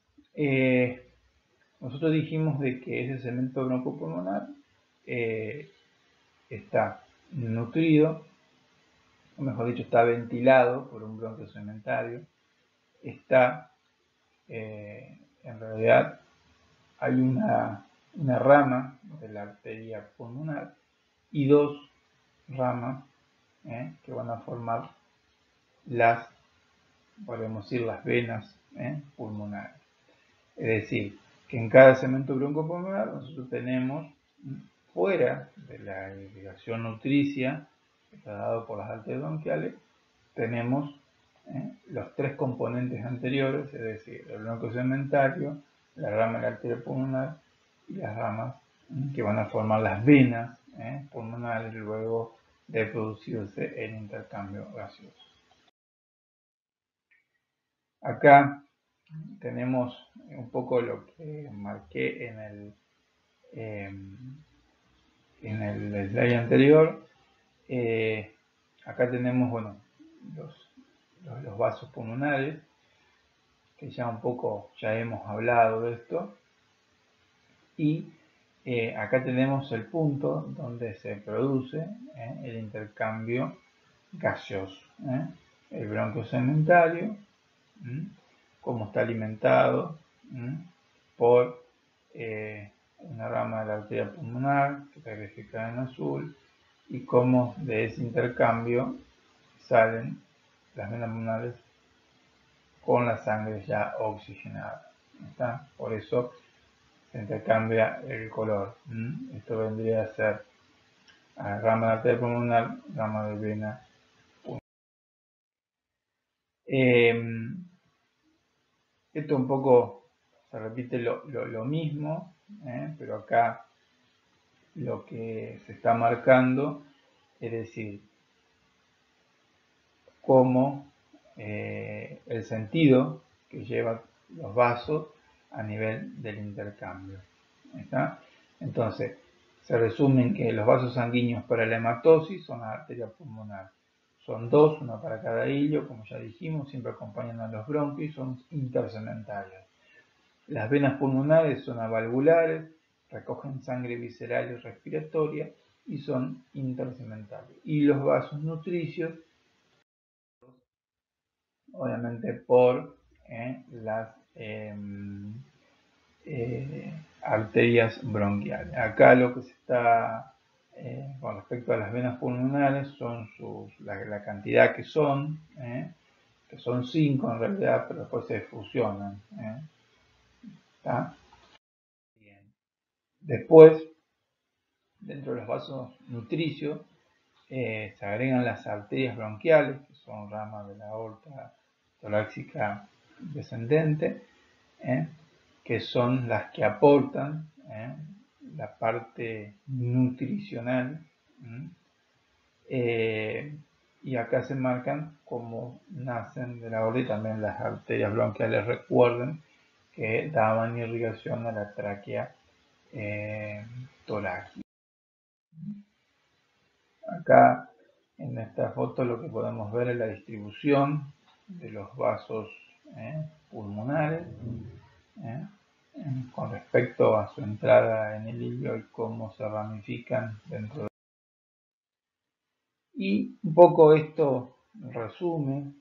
nosotros dijimos de que ese segmento broncopulmonar está nutrido, o mejor dicho, está ventilado por un bronquio segmentario, está, en realidad, hay una rama de la arteria pulmonar y dos ramas que van a formar podemos decir, las venas pulmonares. Es decir, que en cada segmento broncopulmonar nosotros tenemos, fuera de la irrigación nutricia que está dado por las arterias bronquiales, tenemos los tres componentes anteriores, es decir, el bronquio segmentario, la rama de la arteria pulmonar y las ramas que van a formar las venas pulmonares luego de producirse el intercambio gaseoso. Acá tenemos un poco lo que marqué en el slide anterior. Acá tenemos, bueno, los vasos pulmonares, que ya un poco ya hemos hablado de esto. Y acá tenemos el punto donde se produce el intercambio gaseoso. El bronquio segmentario, cómo está alimentado por una rama de la arteria pulmonar, que está graficada en azul, y cómo de ese intercambio salen las venas pulmonares con la sangre ya oxigenada. ¿Está? Por eso se intercambia el color. Esto vendría a ser rama de arteria pulmonar, rama de vena pulmonar. Esto un poco se repite lo mismo, pero acá lo que se está marcando es decir, cómo el sentido que lleva los vasos a nivel del intercambio. ¿Está? Entonces, se resumen que los vasos sanguíneos para la hematosis son la arteria pulmonar. Son dos, una para cada hilo, como ya dijimos, siempre acompañan a los bronquios y son intersegmentarios. Las venas pulmonares son avalvulares, recogen sangre visceral y respiratoria y son intersegmentarios. Y los vasos nutricios, obviamente por las arterias bronquiales. Acá lo que se está, con respecto a las venas pulmonares, son la cantidad que son 5 en realidad, pero después se fusionan. ¿Está? Bien. Después, dentro de los vasos nutricios, se agregan las arterias bronquiales, que son ramas de la aorta torácica descendente, que son las que aportan la parte nutricional. Y acá se marcan cómo nacen de la aorta y también las arterias bronquiales. Recuerden que daban irrigación a la tráquea torácica. Acá en esta foto lo que podemos ver es la distribución de los vasos pulmonares. ¿eh? Con respecto a su entrada en el hilio y cómo se ramifican dentro de... Y un poco esto resume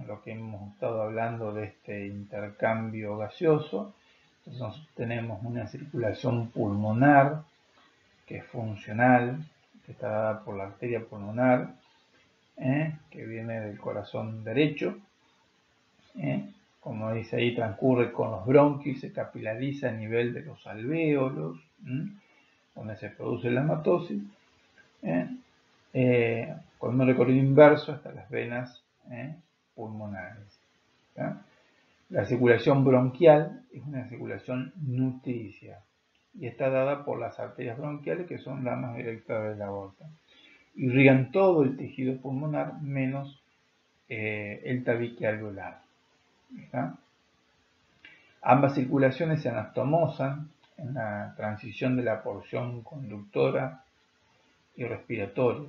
lo que hemos estado hablando de este intercambio gaseoso. Entonces tenemos una circulación pulmonar que es funcional, que está dada por la arteria pulmonar, que viene del corazón derecho. Como dice ahí, transcurre con los bronquios, se capilariza a nivel de los alvéolos, donde se produce la hematosis, con un recorrido inverso hasta las venas pulmonares. ¿Ya? La circulación bronquial es una circulación nutricia y está dada por las arterias bronquiales, que son ramas directas de la aorta. Irrigan todo el tejido pulmonar menos el tabique alveolar. ¿Está? Ambas circulaciones se anastomosan en la transición de la porción conductora y respiratoria.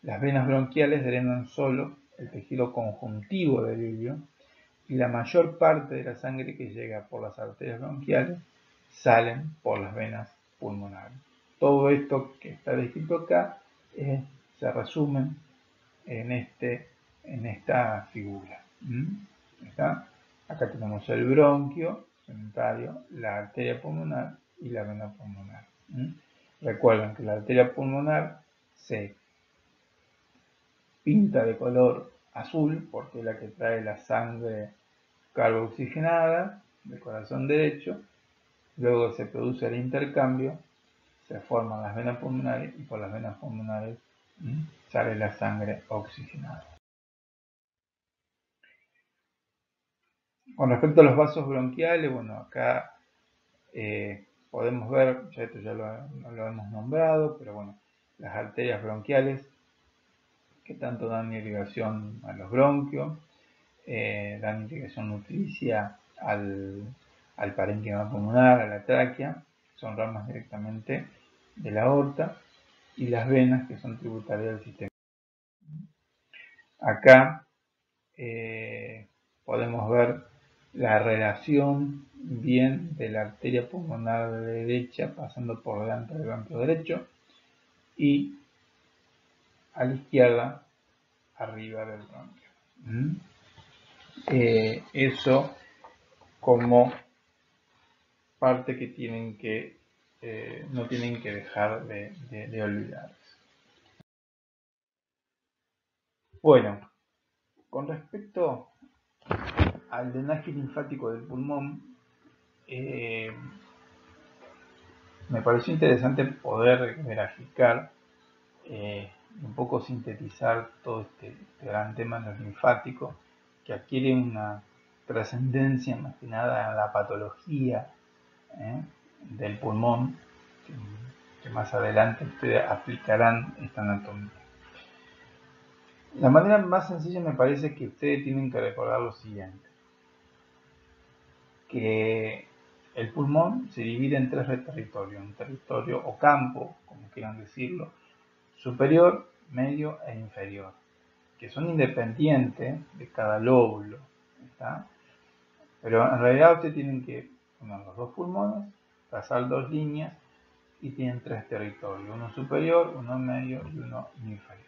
Las venas bronquiales drenan solo el tejido conjuntivo del hilio y la mayor parte de la sangre que llega por las arterias bronquiales salen por las venas pulmonares. Todo esto que está descrito acá se resume en esta figura. ¿Está? Acá tenemos el bronquio cementario, la arteria pulmonar y la vena pulmonar. Recuerden que la arteria pulmonar se pinta de color azul porque es la que trae la sangre carboxigenada del corazón derecho. Luego se produce el intercambio, se forman las venas pulmonares y por las venas pulmonares sale la sangre oxigenada. Con respecto a los vasos bronquiales, bueno, acá podemos ver, esto ya lo hemos nombrado, pero bueno, las arterias bronquiales que tanto dan irrigación a los bronquios, dan irrigación nutricia al parénquima pulmonar, a la tráquea, son ramas directamente de la aorta, y las venas que son tributarias del sistema. Acá podemos ver la relación bien de la arteria pulmonar derecha pasando por delante del bronquio derecho y a la izquierda arriba del bronquio. Eso como parte que tienen que no tienen que dejar de olvidarse. Bueno, con respecto al drenaje linfático del pulmón, me pareció interesante poder graficar, un poco sintetizar todo este gran tema de los linfáticos, que adquiere una trascendencia más que nada en la patología del pulmón, que más adelante ustedes aplicarán esta anatomía. La manera más sencilla me parece que ustedes tienen que recordar lo siguiente, que el pulmón se divide en tres territorios, un territorio o campo, como quieran decirlo, superior, medio e inferior, que son independientes de cada lóbulo, ¿está? Pero en realidad ustedes tienen que poner los dos pulmones, trazar dos líneas y tienen tres territorios, uno superior, uno medio y uno inferior.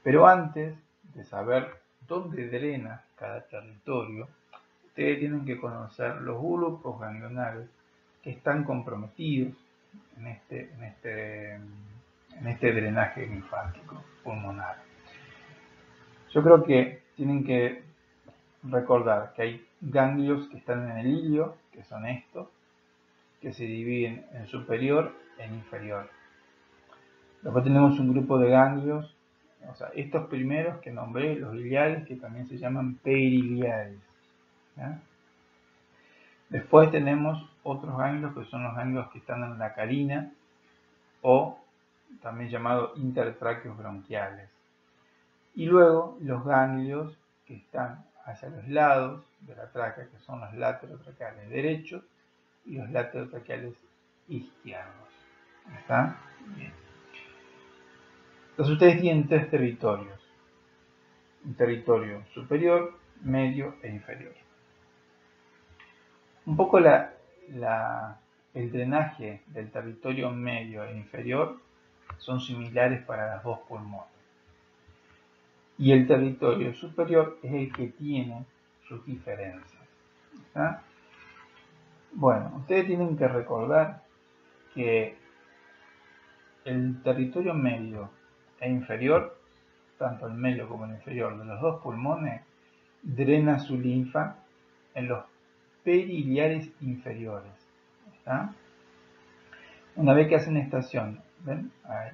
Pero antes de saber dónde drena cada territorio, ustedes tienen que conocer los grupos ganglionares que están comprometidos en este drenaje linfático pulmonar. Yo creo que tienen que recordar que hay ganglios que están en el hilio, que son estos, que se dividen en superior e inferior. Después tenemos un grupo de ganglios, o sea, estos primeros que nombré, los iliares, que también se llaman periliares. ¿Ya? Después tenemos otros ganglios que son los ganglios que están en la carina, o también llamados intertráqueos bronquiales. Y luego los ganglios que están hacia los lados de la tráquea, que son los laterotraqueales derechos y los laterotraqueales izquierdos. ¿Está? Bien. Entonces ustedes tienen tres territorios: un territorio superior, medio e inferior. Un poco el drenaje del territorio medio e inferior son similares para los dos pulmones. Y el territorio superior es el que tiene sus diferencias. ¿Está? Bueno, ustedes tienen que recordar que el territorio medio e inferior, tanto el medio como el inferior de los dos pulmones, drena su linfa en los periliares inferiores. ¿Está? Una vez que hacen estación, ¿ven? Ahí,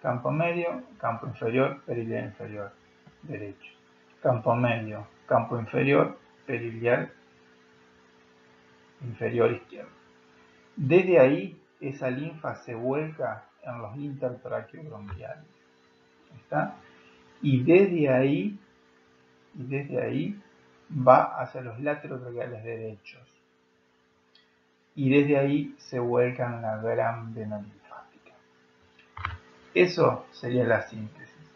campo medio, campo inferior, periliar inferior, derecho. Campo medio, campo inferior, periliar inferior izquierdo. Desde ahí, esa linfa se vuelca en los intertraqueobronquiales. ¿Está? Y desde ahí va hacia los laterotraqueales derechos. Y desde ahí se vuelca en la gran vena linfática. Eso sería la síntesis.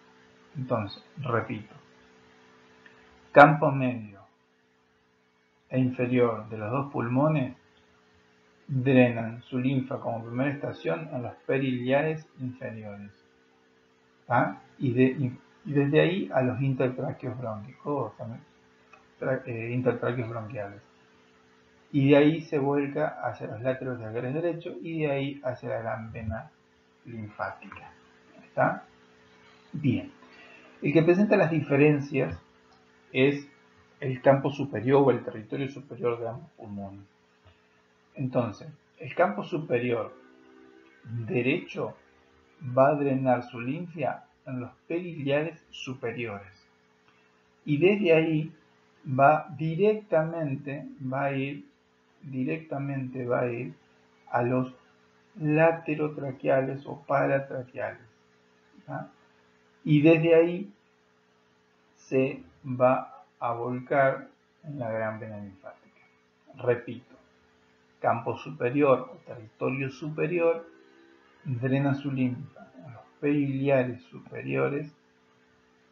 Entonces, repito, campo medio e inferior de los dos pulmones drenan su linfa como primera estación en los periliares inferiores. ¿Ah? Y desde ahí a los intertraqueos brónquicos, intertraqueos bronquiales. Y de ahí se vuelca hacia los laterotraqueales derechos y de ahí hacia la gran vena linfática. ¿Está? Bien. El que presenta las diferencias es el campo superior o el territorio superior de ambos pulmones. Entonces, el campo superior derecho va a drenar su linfa en los periliares superiores. Y desde ahí va a ir a los laterotraqueales o paratraqueales. ¿tá? Y desde ahí se va a volcar en la gran vena linfática. Repito, campo superior o territorio superior drena su linfa en los periliares superiores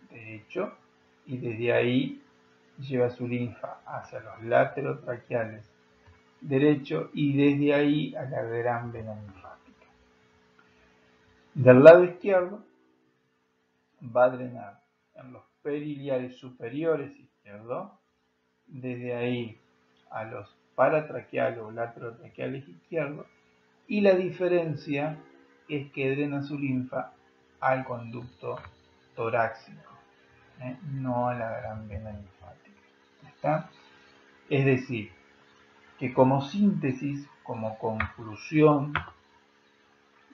derecho y desde ahí lleva su linfa hacia los laterotraqueales derecho y desde ahí a la gran vena linfática. Del lado izquierdo va a drenar en los periliares superiores izquierdo, desde ahí a los paratraqueales o laterotraqueales izquierdos, y la diferencia es que drena su linfa al conducto torácico, no a la gran vena linfática. ¿Está? Es decir, que como síntesis, como conclusión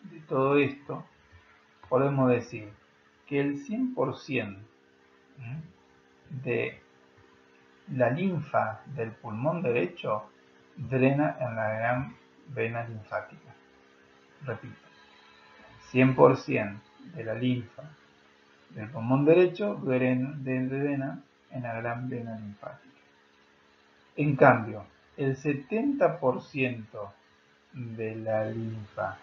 de todo esto, podemos decir que el 100% de la linfa del pulmón derecho drena en la gran vena linfática. Repito, 100% de la linfa del pulmón derecho drena en la gran vena linfática. En cambio, el 70% de la linfa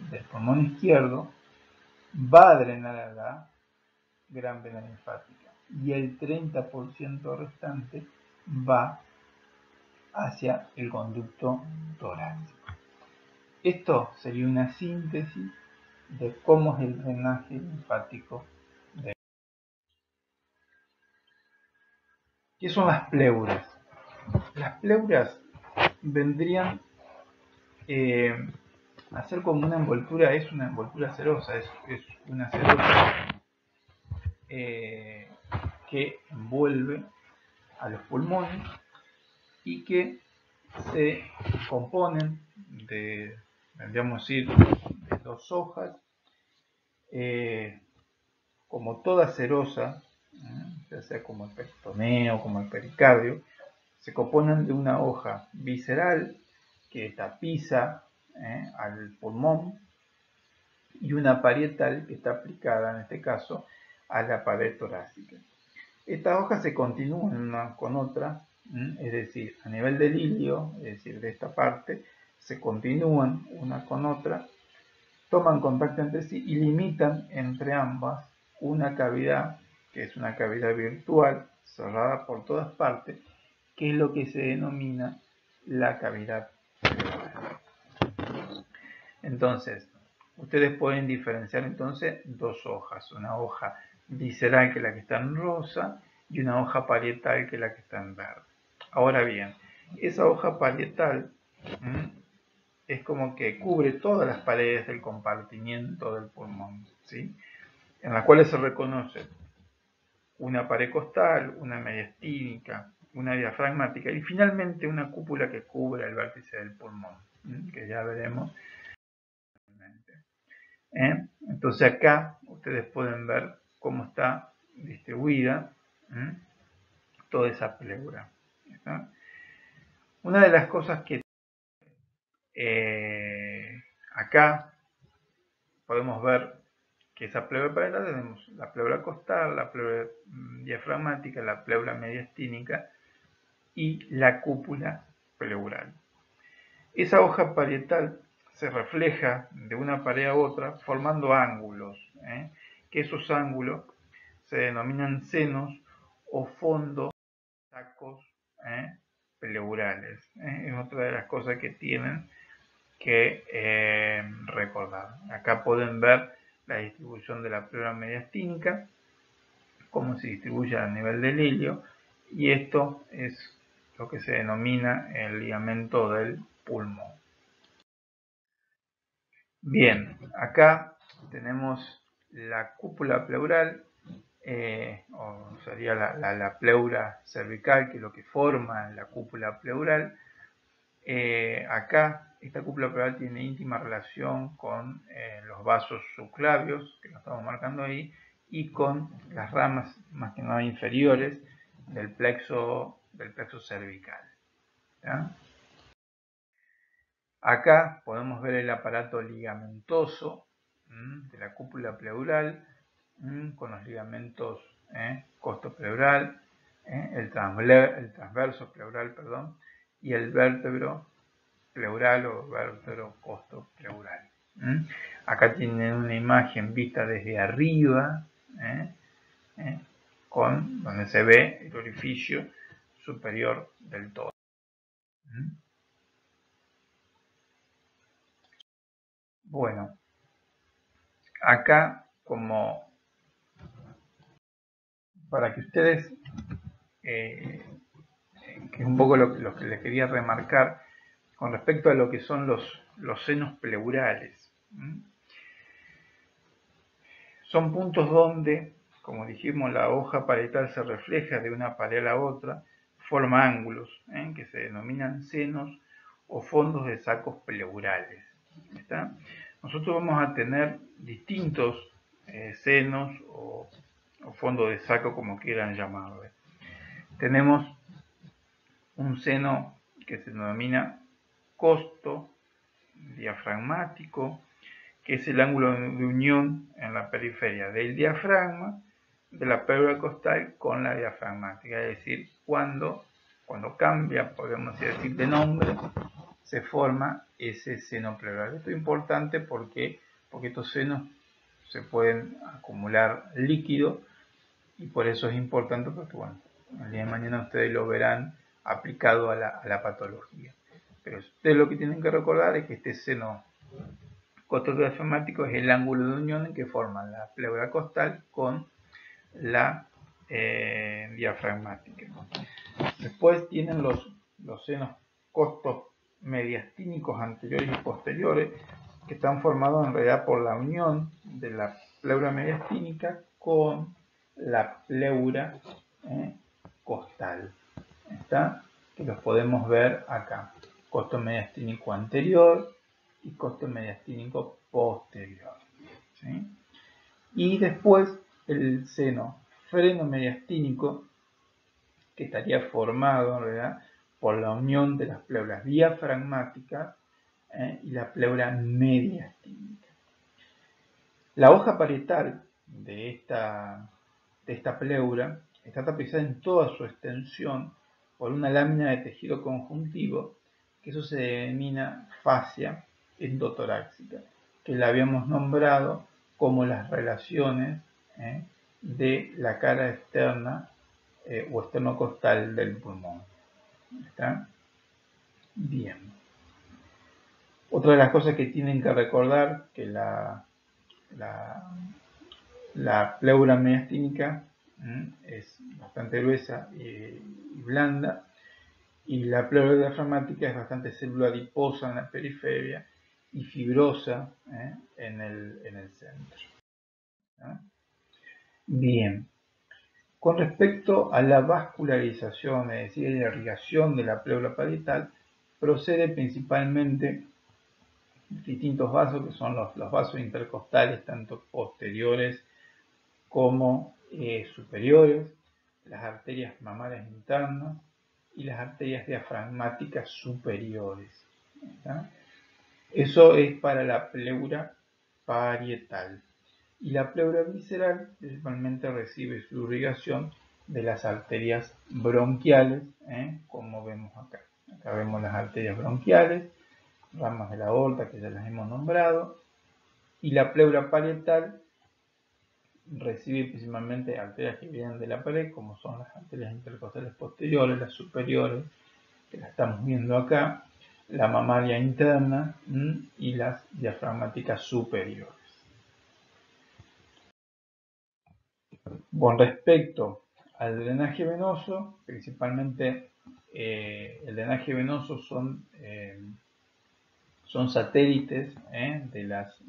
del pulmón izquierdo va a drenar a la gran vena linfática y el 30% restante va hacia el conducto torácico. Esto sería una síntesis de cómo es el drenaje linfático. ¿Qué son las pleuras? Las pleuras vendrían a ser como una envoltura, es una envoltura serosa, es una serosa que envuelve a los pulmones y que se componen vendríamos a decir, de dos hojas, como toda serosa, ya sea como el peritoneo, como el pericardio, se componen de una hoja visceral que tapiza al pulmón y una parietal que está aplicada, en este caso, a la pared torácica. Estas hojas se continúan una con otra, es decir, a nivel del ilio, es decir, de esta parte, se continúan una con otra, toman contacto entre sí y limitan entre ambas una cavidad, que es una cavidad virtual, cerrada por todas partes, que es lo que se denomina la cavidad pleural. Entonces, ustedes pueden diferenciar entonces dos hojas, una hoja visceral que es la que está en rosa y una hoja parietal que es la que está en verde. Ahora bien, esa hoja parietal es como que cubre todas las paredes del compartimiento del pulmón, ¿sí? En las cuales se reconoce una pared costal, una mediastínica, una diafragmática y finalmente una cúpula que cubre el vértice del pulmón, que ya veremos. Entonces acá ustedes pueden ver cómo está distribuida toda esa pleura. ¿Está? Una de las cosas que acá podemos ver que esa pleura parietal tenemos la pleura costal, la pleura diafragmática, la pleura mediastínica y la cúpula pleural. Esa hoja parietal se refleja de una pared a otra formando ángulos, que esos ángulos se denominan senos o fondos sacos pleurales. Es otra de las cosas que tienen que recordar. Acá pueden ver la distribución de la pleura mediastínica, cómo se distribuye a nivel del ilio, y esto es lo que se denomina el ligamento del pulmón. Bien, acá tenemos la cúpula pleural, o sería la pleura cervical, que es lo que forma la cúpula pleural. Acá esta cúpula pleural tiene íntima relación con los vasos subclavios, que lo estamos marcando ahí, y con las ramas más que nada inferiores del plexo cervical. ¿Ya? Acá podemos ver el aparato ligamentoso de la cúpula pleural con los ligamentos costopleural, el transverso pleural, perdón, y el vértebro pleural o vértebro costopleural. Acá tienen una imagen vista desde arriba, donde se ve el orificio superior del tórax. Bueno, acá como para que ustedes, que es un poco lo que les quería remarcar con respecto a lo que son los senos pleurales. Son puntos donde, como dijimos, la hoja parietal se refleja de una pared a la otra, forma ángulos que se denominan senos o fondos de sacos pleurales. ¿Está? Nosotros vamos a tener distintos senos o fondos de saco, como quieran llamarle. Tenemos un seno que se denomina costo diafragmático, que es el ángulo de unión en la periferia del diafragma, de la pleura costal con la diafragmática. Es decir, cuando cambia, podemos decir, de nombre, se forma ese seno pleural. Esto es importante porque estos senos se pueden acumular líquido y por eso es importante porque, bueno, el día de mañana ustedes lo verán aplicado a la patología. Pero ustedes lo que tienen que recordar es que este seno costodiafragmático es el ángulo de unión en que forman la pleura costal con la diafragmática. Después tienen los senos costomediastínicos anteriores y posteriores, que están formados en realidad por la unión de la pleura mediastínica con la pleura costal. ¿Está? Que los podemos ver acá. Costo mediastínico anterior y costo mediastínico posterior. ¿Sí? Y después el seno frenomediastínico, que estaría formado en realidad por la unión de las pleuras diafragmáticas y la pleura mediastínica. La hoja parietal de esta pleura está tapizada en toda su extensión por una lámina de tejido conjuntivo, que eso se denomina fascia endotorácica, que la habíamos nombrado como las relaciones de la cara externa o externocostal del pulmón. ¿Está? Bien. Otra de las cosas que tienen que recordar que la pleura mediastínica es bastante gruesa y blanda, y la pleura diafragmática es bastante célula adiposa en la periferia y fibrosa en el centro. Bien, con respecto a la vascularización, es decir, la irrigación de la pleura parietal, procede principalmente distintos vasos, que son los vasos intercostales, tanto posteriores como superiores, las arterias mamarias internas y las arterias diafragmáticas superiores. ¿Está? Eso es para la pleura parietal. Y la pleura visceral principalmente recibe su irrigación de las arterias bronquiales, como vemos acá. Acá vemos las arterias bronquiales, ramas de la aorta que ya las hemos nombrado, y la pleura parietal recibe principalmente arterias que vienen de la pared, como son las arterias intercostales posteriores, las superiores, que las estamos viendo acá, la mamaria interna y las diafragmáticas superiores. Con respecto al drenaje venoso, principalmente el drenaje venoso son satélites de las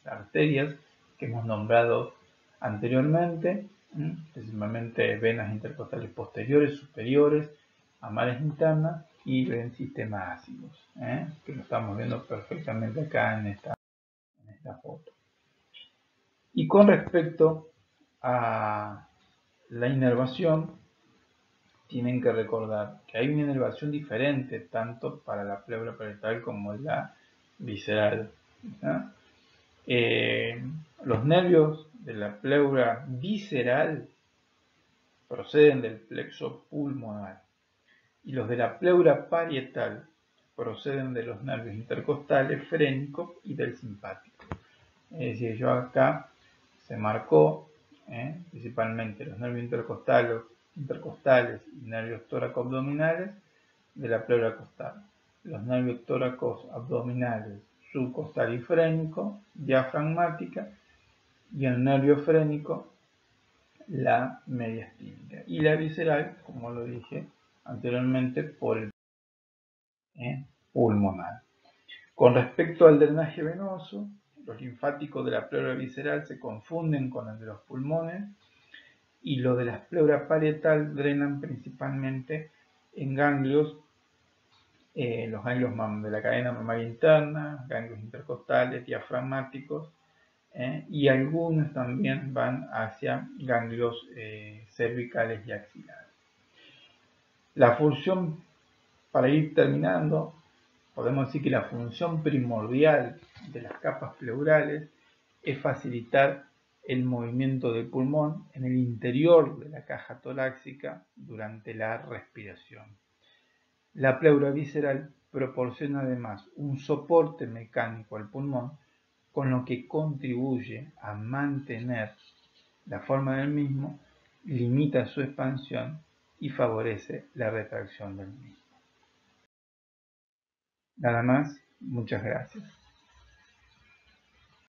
arterias que hemos nombrado anteriormente, principalmente venas intercostales posteriores, superiores, mamarias internas y el sistema ácidos, que lo estamos viendo perfectamente acá en esta foto. Y con respecto a la inervación, tienen que recordar que hay una inervación diferente tanto para la pleura parietal como la visceral. Los nervios de la pleura visceral proceden del plexo pulmonar y los de la pleura parietal proceden de los nervios intercostales, frénicos y del simpático. Es decir, yo acá se marcó principalmente los nervios intercostales y nervios tóraco-abdominales de la pleura costal, los nervios tóraco-abdominales subcostal y frénico, diafragmática, y el nervio frénico, la mediastínica, y la visceral, como lo dije anteriormente, por el pulmonar. Con respecto al drenaje venoso, los linfáticos de la pleura visceral se confunden con el de los pulmones, y los de la pleura parietal drenan principalmente en ganglios, los ganglios de la cadena mamaria interna, ganglios intercostales, diafragmáticos, y algunos también van hacia ganglios cervicales y axilares. La función, para ir terminando, podemos decir que la función primordial de las capas pleurales es facilitar el movimiento del pulmón en el interior de la caja torácica durante la respiración. La pleura visceral proporciona además un soporte mecánico al pulmón, con lo que contribuye a mantener la forma del mismo, limita su expansión y favorece la retracción del mismo. Nada más, muchas gracias.